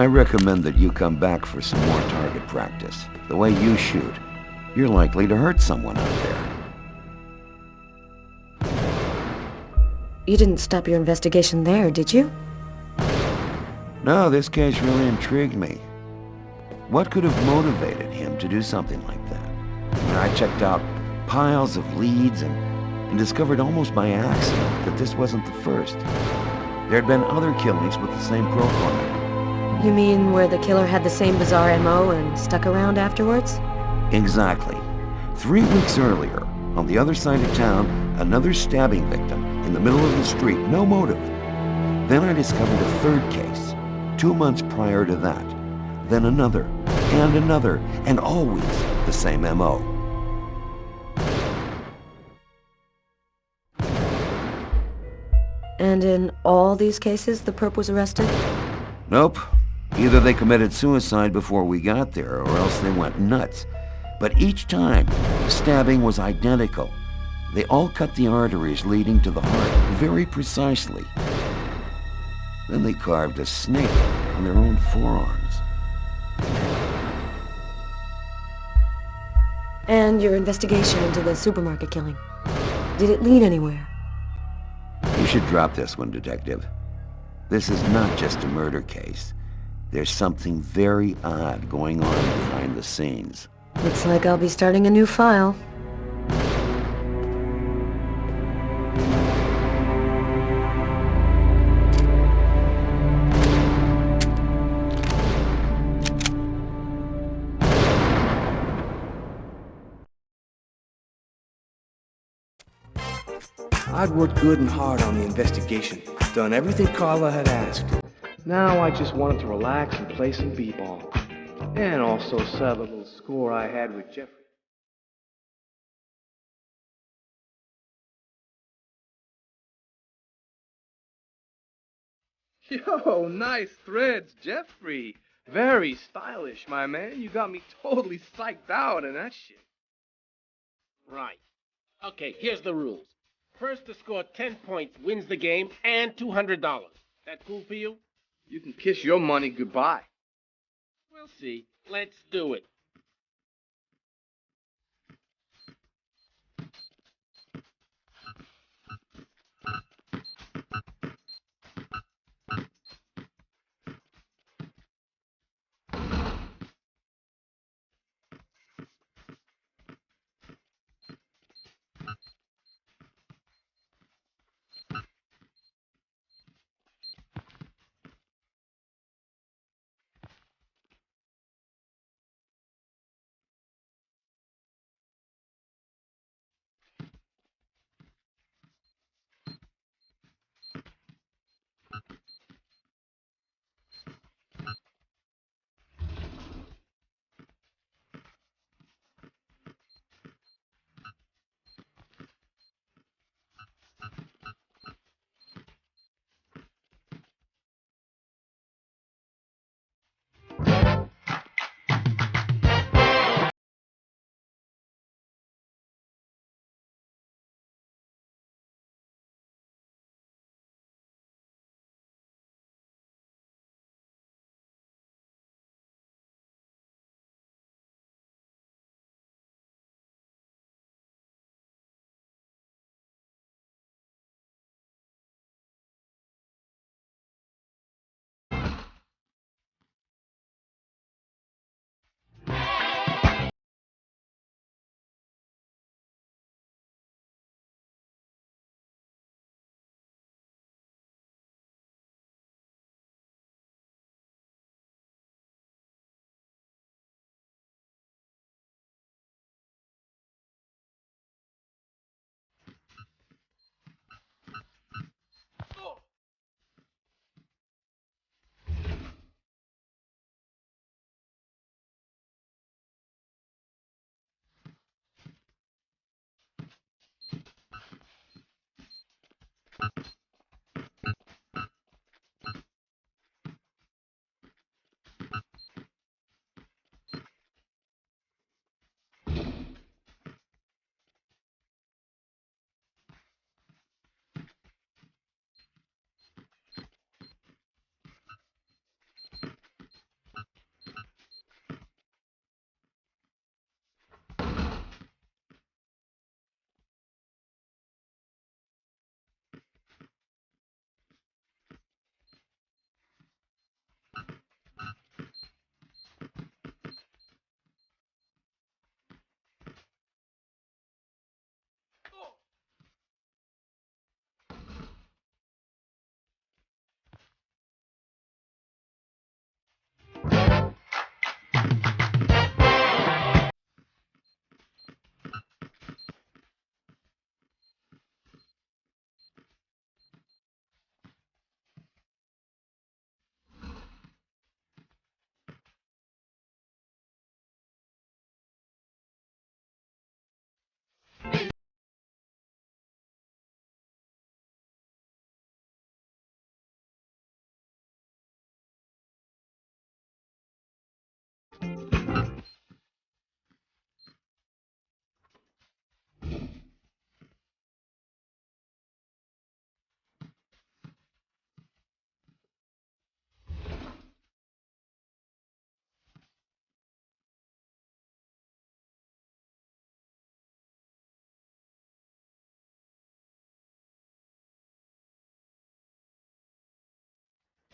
I recommend that you come back for some more target practice. The way you shoot, you're likely to hurt someone out there. You didn't stop your investigation there, did you? No, this case really intrigued me. What could have motivated him to do something like that? And I checked out piles of leads and discovered almost by accident that this wasn't the first. There had been other killings with the same profile. You mean where the killer had the same bizarre MO and stuck around afterwards? Exactly. 3 weeks earlier, on the other side of town, another stabbing victim in the middle of the street, no motive. Then I discovered a third case, 2 months prior to that. Then another, and always the same MO. And in all these cases, the perp was arrested? Nope. Either they committed suicide before we got there, or else they went nuts. But each time, the stabbing was identical. They all cut the arteries leading to the heart very precisely. Then they carved a snake on their own forearms. And your investigation into the supermarket killing, did it lead anywhere? You should drop this one, Detective. This is not just a murder case. There's something very odd going on behind the scenes. Looks like I'll be starting a new file. I'd worked good and hard on the investigation, done everything Carla had asked. Now I just wanted to relax and play some b-ball. And also settle a little score I had with Jeffrey. Yo, nice threads, Jeffrey. Very stylish, my man. You got me totally psyched out in that shit. Right. Okay, here's the rules. First to score 10 points wins the game and $200. That cool for you? You can kiss your money goodbye. We'll see. Let's do it.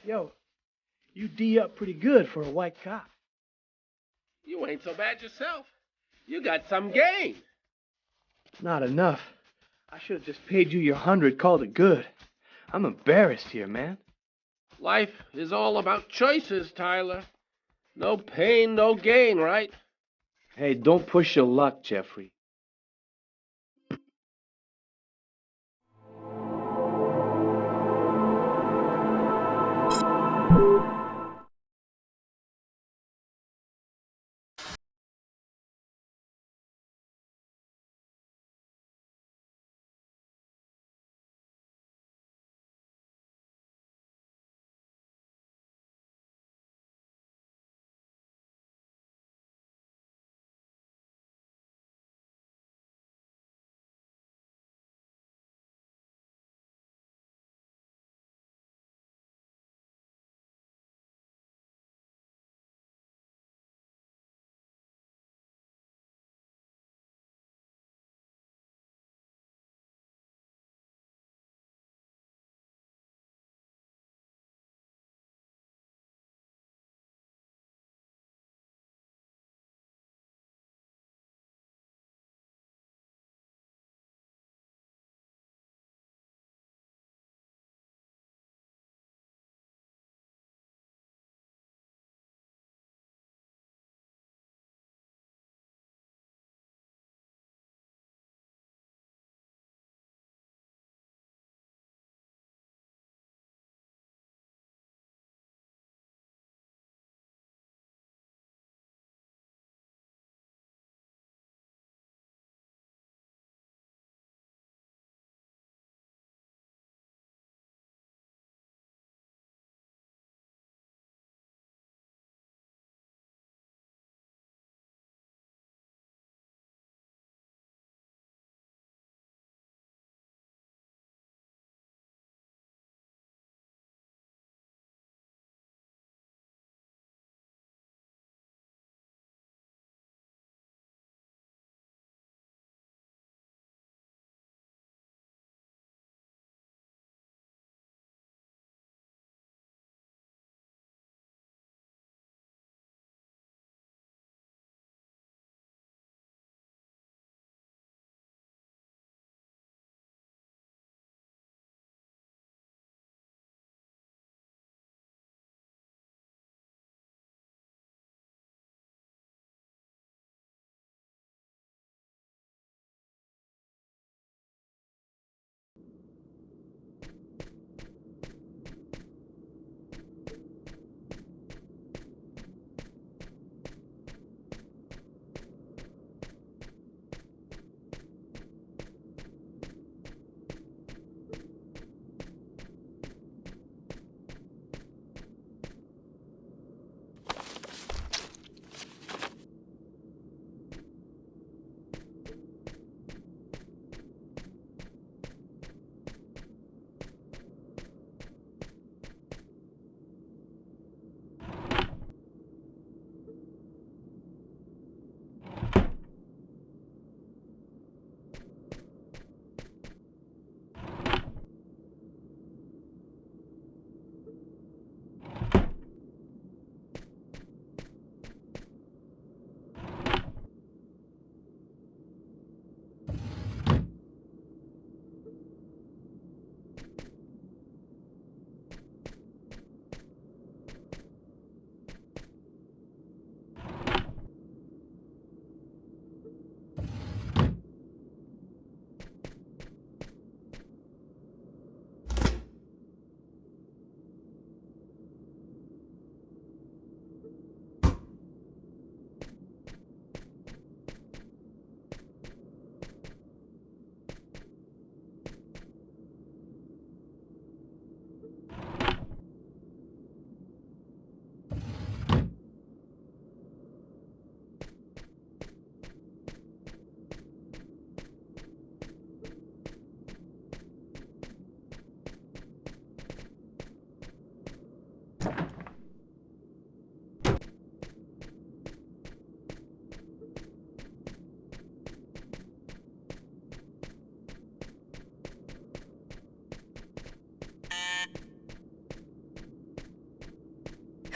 Yo, you D up pretty good for a white cop. You ain't so bad yourself. You got some game. Not enough. I should have just paid you your 100, called it good. I'm embarrassed here, man. Life is all about choices, Tyler. No pain, no gain, right? Hey, don't push your luck, Jeffrey.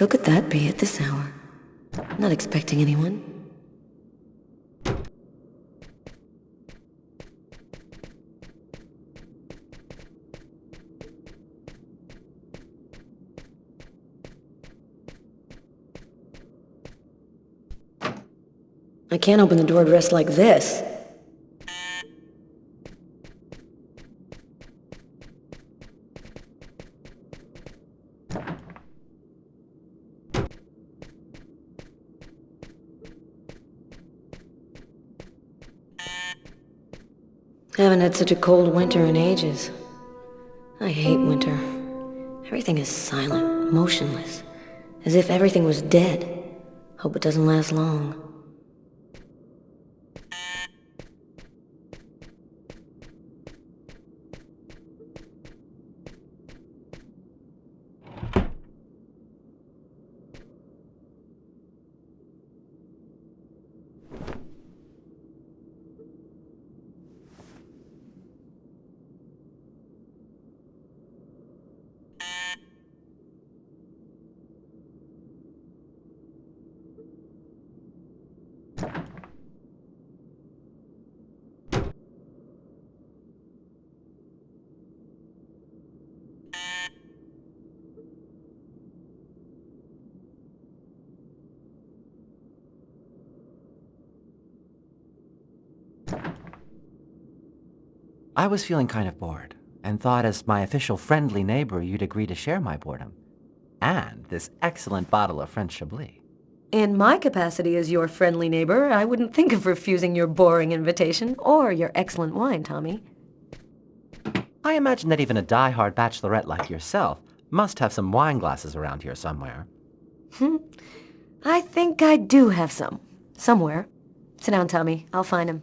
Who could that be at this hour? Not expecting anyone. I can't open the door dressed like this. Haven't had such a cold winter in ages. I hate winter. Everything is silent, motionless, as if everything was dead. Hope it doesn't last long. I was feeling kind of bored, and thought as my official friendly neighbor you'd agree to share my boredom. And this excellent bottle of French Chablis. In my capacity as your friendly neighbor, I wouldn't think of refusing your boring invitation, or your excellent wine, Tommy. I imagine that even a die-hard bachelorette like yourself must have some wine glasses around here somewhere. I think I do have some. Somewhere. Sit down, Tommy. I'll find him.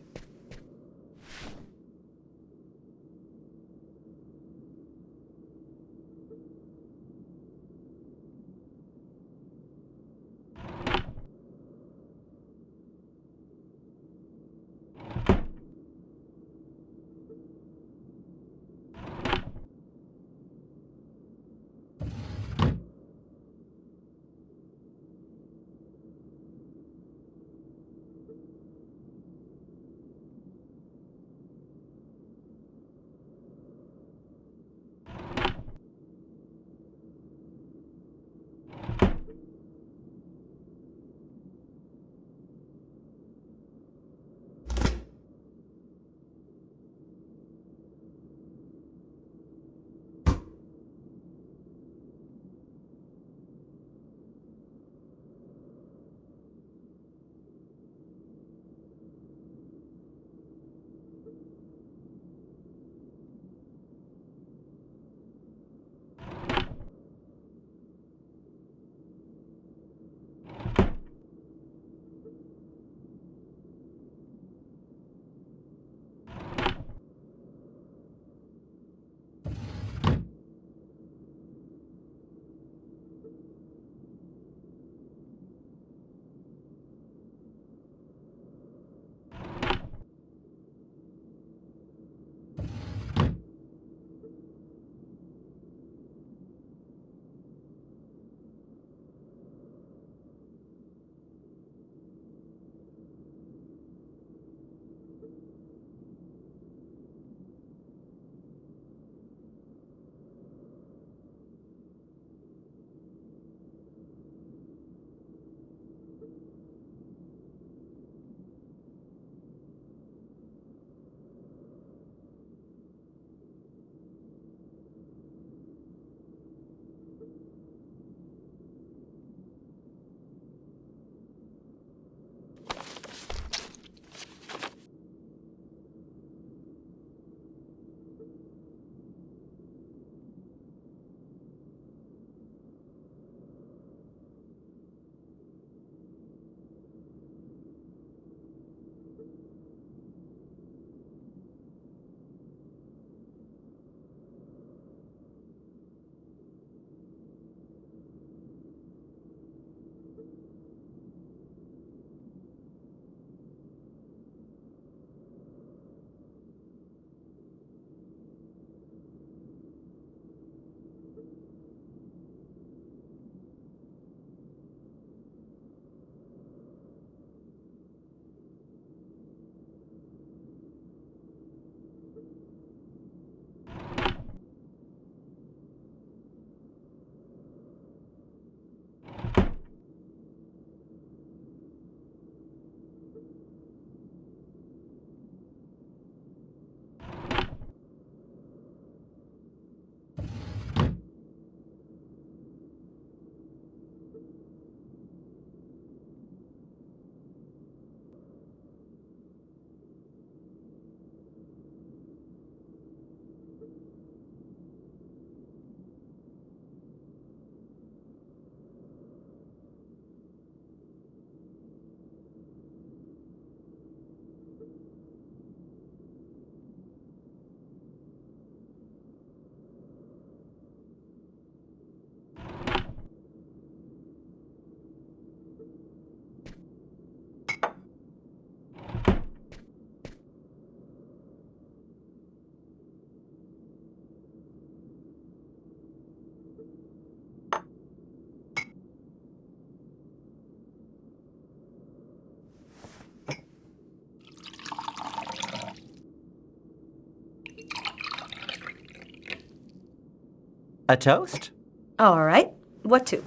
A toast? All right. What to?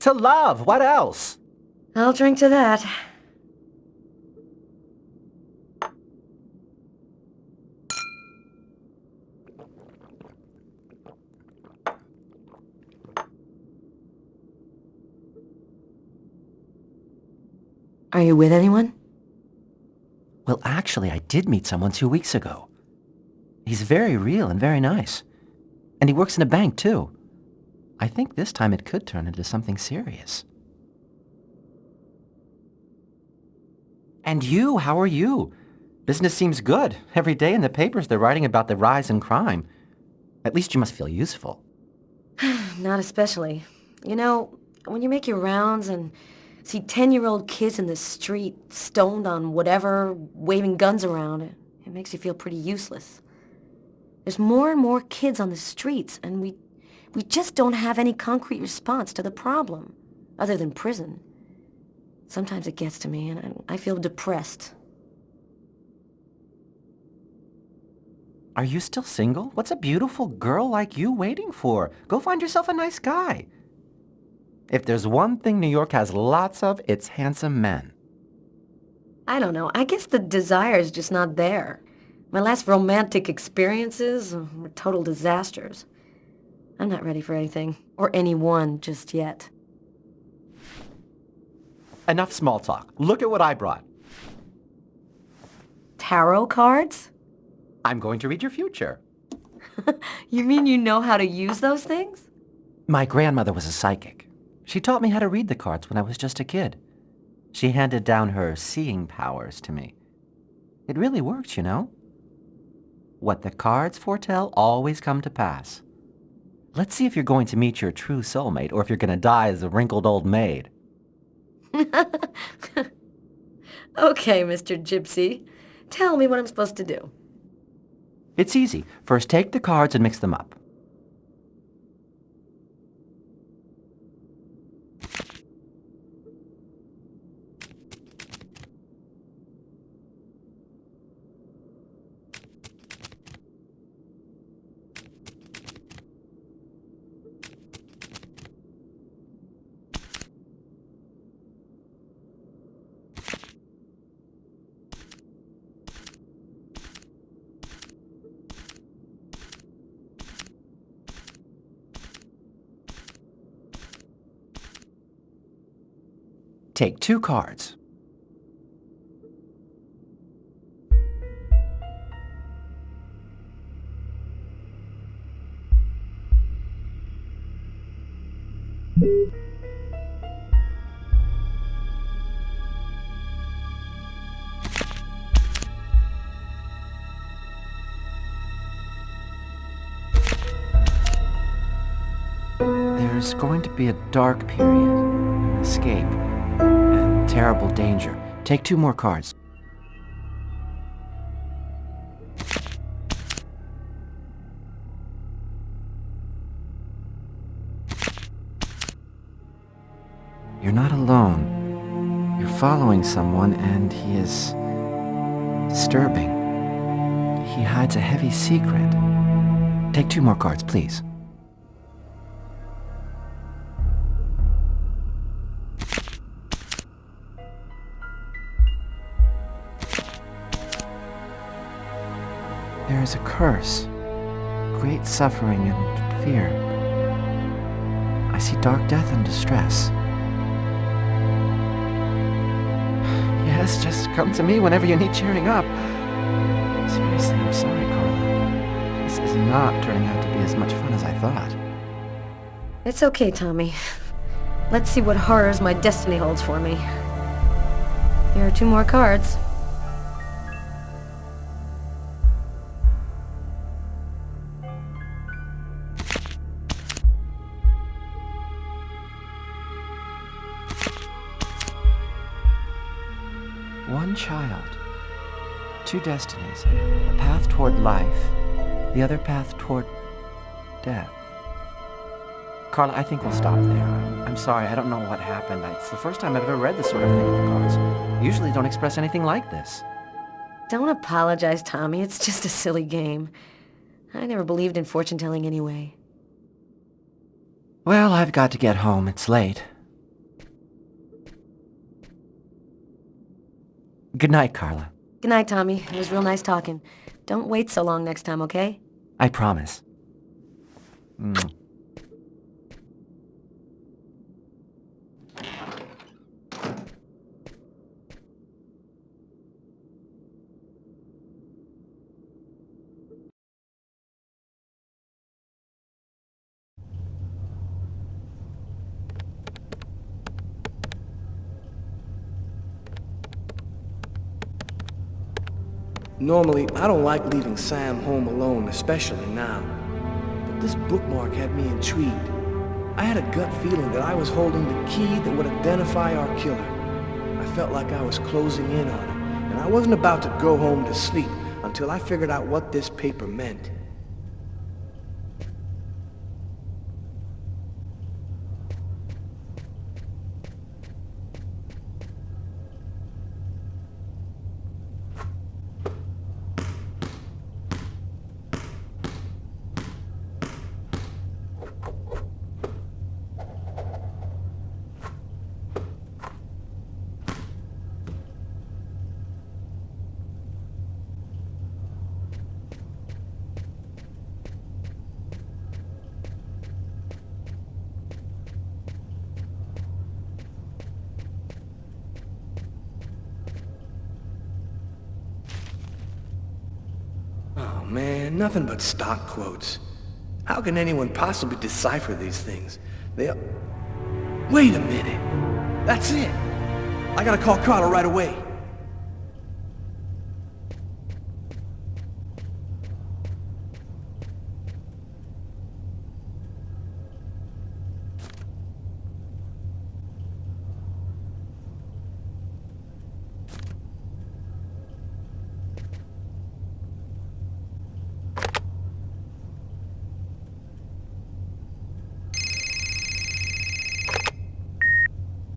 To love. What else? I'll drink to that. Are you with anyone? Well, actually, I did meet someone 2 weeks ago. He's very real and very nice. And he works in a bank, too. I think this time it could turn into something serious. And you, how are you? Business seems good. Every day in the papers they're writing about the rise in crime. At least you must feel useful. Not especially. You know, when you make your rounds and see 10-year-old kids in the street, stoned on whatever, waving guns around, it makes you feel pretty useless. There's more and more kids on the streets, and we just don't have any concrete response to the problem, other than prison. Sometimes it gets to me, and I feel depressed. Are you still single? What's a beautiful girl like you waiting for? Go find yourself a nice guy. If there's one thing New York has lots of, it's handsome men. I don't know. I guess the desire's just not there. My last romantic experiences were total disasters. I'm not ready for anything, or anyone just yet. Enough small talk. Look at what I brought. Tarot cards? I'm going to read your future. You mean you know how to use those things? My grandmother was a psychic. She taught me how to read the cards when I was just a kid. She handed down her seeing powers to me. It really works, you know. What the cards foretell always come to pass. Let's see if you're going to meet your true soulmate or if you're going to die as a wrinkled old maid. Okay, Mr. Gypsy. Tell me what I'm supposed to do. It's easy. First, take the cards and mix them up. Take 2 cards. There's going to be a dark period, an escape, and terrible danger. Take 2 more cards. You're not alone. You're following someone, and he is disturbing. He hides a heavy secret. Take 2 more cards, please. There is a curse, great suffering and fear. I see dark death and distress. Yes, just come to me whenever you need cheering up. Seriously, I'm sorry, Carla. This is not turning out to be as much fun as I thought. It's okay, Tommy. Let's see what horrors my destiny holds for me. Here are 2 more cards. One child, 2 destinies, a path toward life, the other path toward death. Carla, I think we'll stop there. I'm sorry, I don't know what happened. It's the first time I've ever read this sort of thing in the cards. Usually don't express anything like this. Don't apologize, Tommy. It's just a silly game. I never believed in fortune-telling anyway. Well, I've got to get home. It's late. Good night, Carla. Good night, Tommy. It was real nice talking. Don't wait so long next time, okay? I promise. Mm. Normally, I don't like leaving Sam home alone, especially now. But this bookmark had me intrigued. I had a gut feeling that I was holding the key that would identify our killer. I felt like I was closing in on him, and I wasn't about to go home to sleep until I figured out what this paper meant. Oh man, nothing but stock quotes. How can anyone possibly decipher these things? Wait a minute. That's it. I gotta call Carla right away.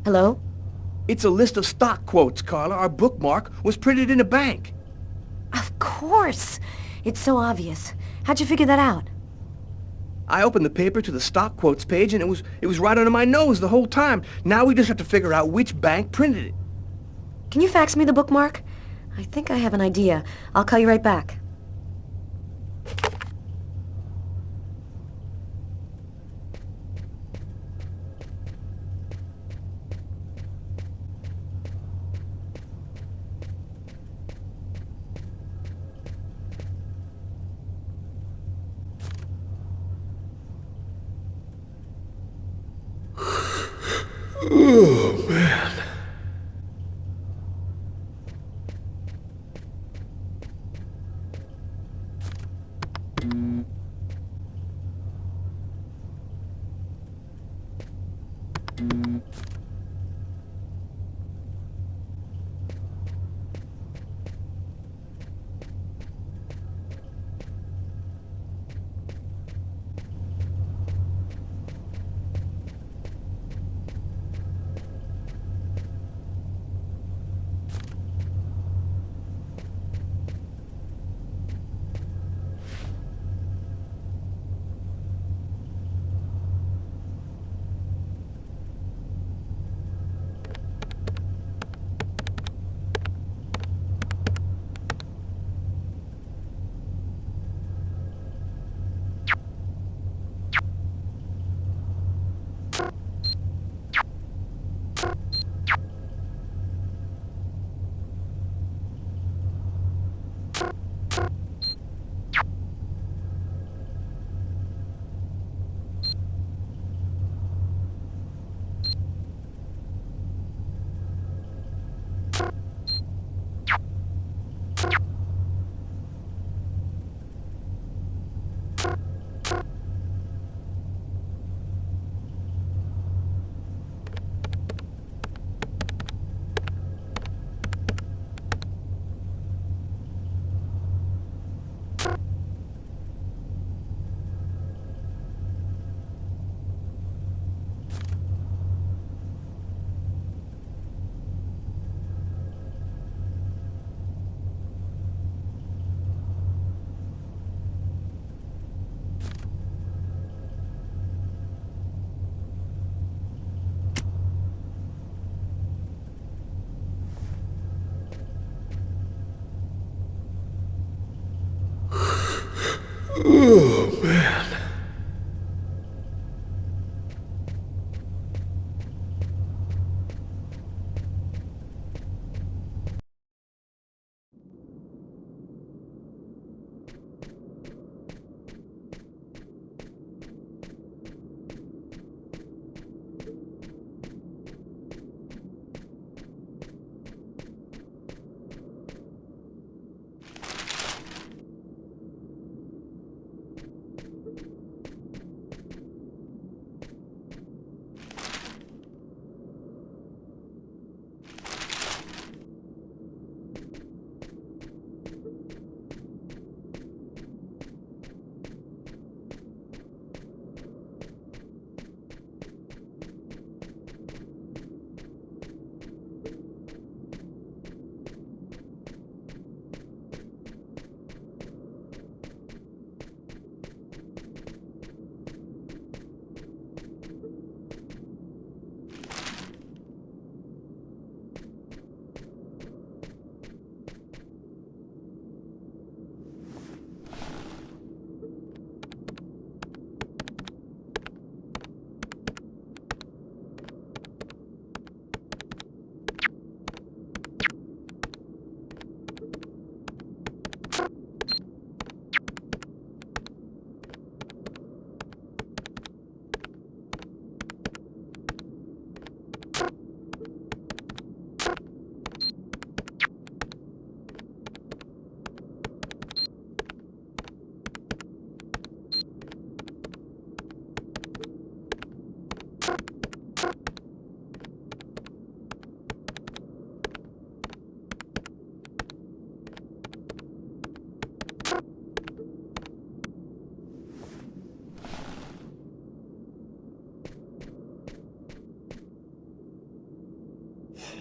Hello? It's a list of stock quotes, Carla. Our bookmark was printed in a bank. Of course! It's so obvious. How'd you figure that out? I opened the paper to the stock quotes page and it was right under my nose the whole time. Now we just have to figure out which bank printed it. Can you fax me the bookmark? I think I have an idea. I'll call you right back. Oh, man.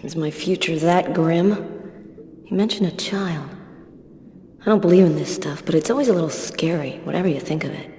Is my future that grim? You mentioned a child. I don't believe in this stuff, but it's always a little scary, whatever you think of it.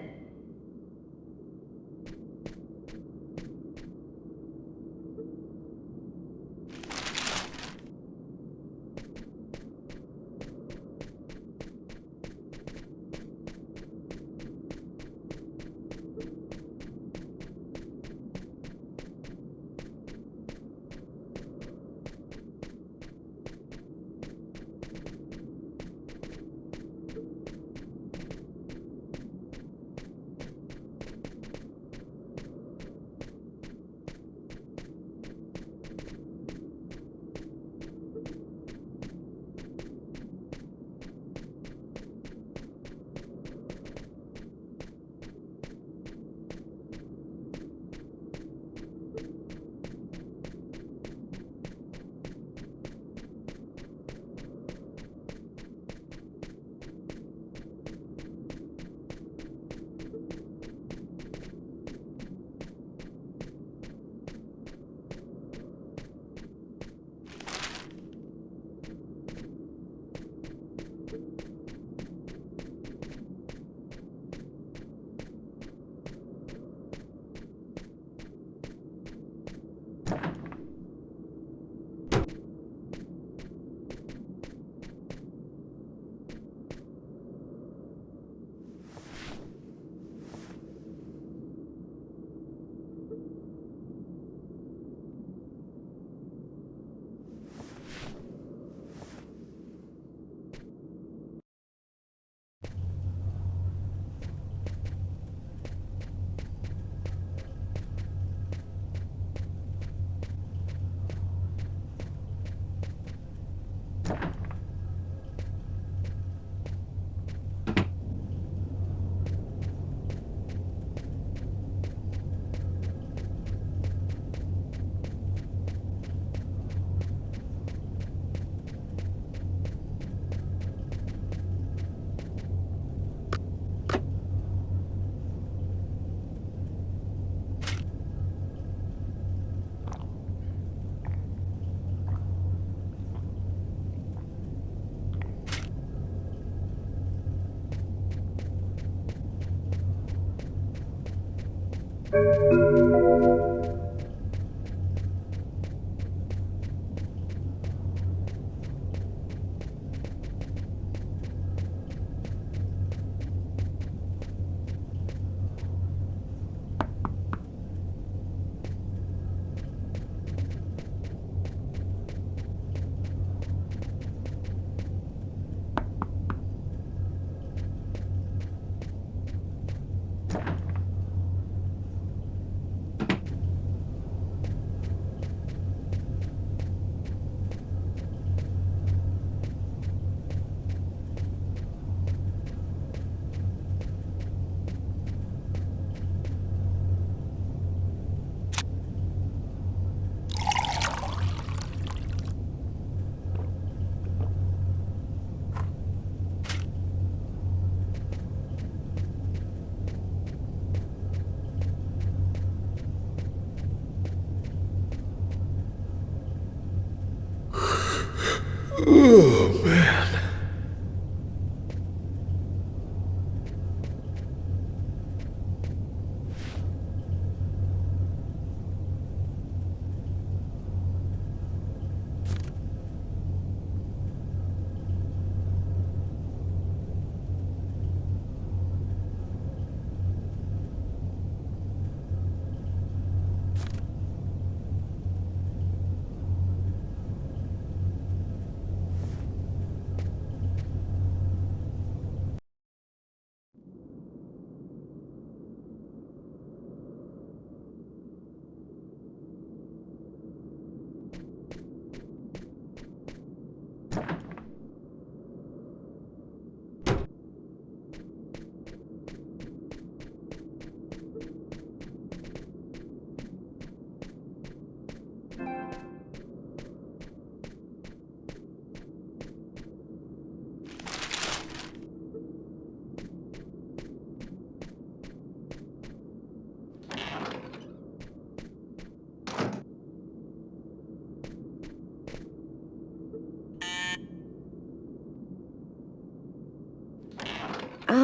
Oh, man.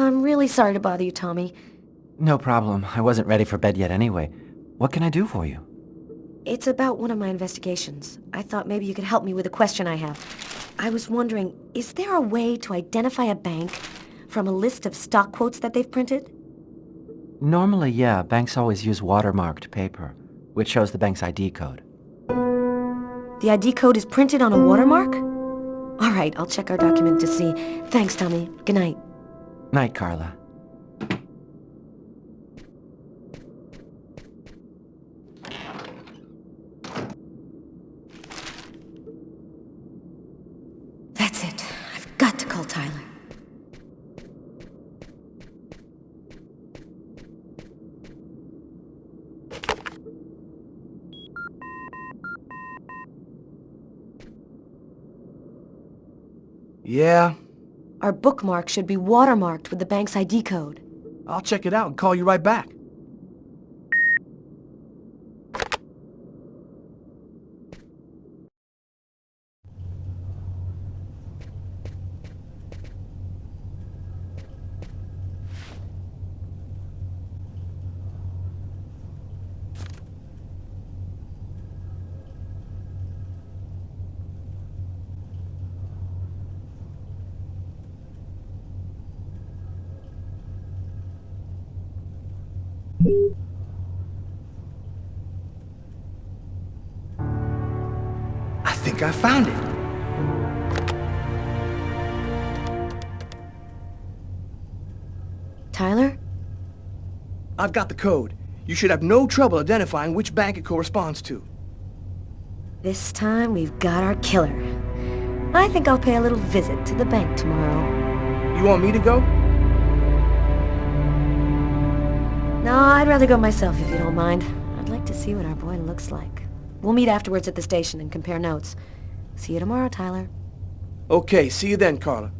I'm really sorry to bother you, Tommy. No problem. I wasn't ready for bed yet anyway. What can I do for you? It's about one of my investigations. I thought maybe you could help me with a question I have. I was wondering, is there a way to identify a bank from a list of stock quotes that they've printed? Normally, yeah, banks always use watermarked paper, which shows the bank's ID code. The ID code is printed on a watermark? All right, I'll check our document to see. Thanks, Tommy. Good night. Night, Carla. That's it. I've got to call Tyler. Yeah? Our bookmark should be watermarked with the bank's ID code. I'll check it out and call you right back. I think I found it. Tyler? I've got the code. You should have no trouble identifying which bank it corresponds to. This time we've got our killer. I think I'll pay a little visit to the bank tomorrow. You want me to go? No, I'd rather go myself if you don't mind. I'd like to see what our boy looks like. We'll meet afterwards at the station and compare notes. See you tomorrow, Tyler. Okay, see you then, Carla.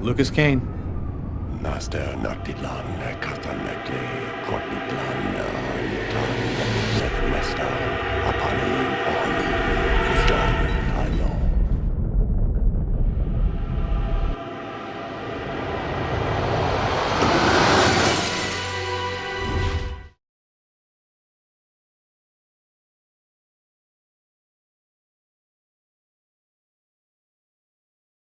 Lucas Kane. Master Noctilan Katanekle Kortnitlan Nitan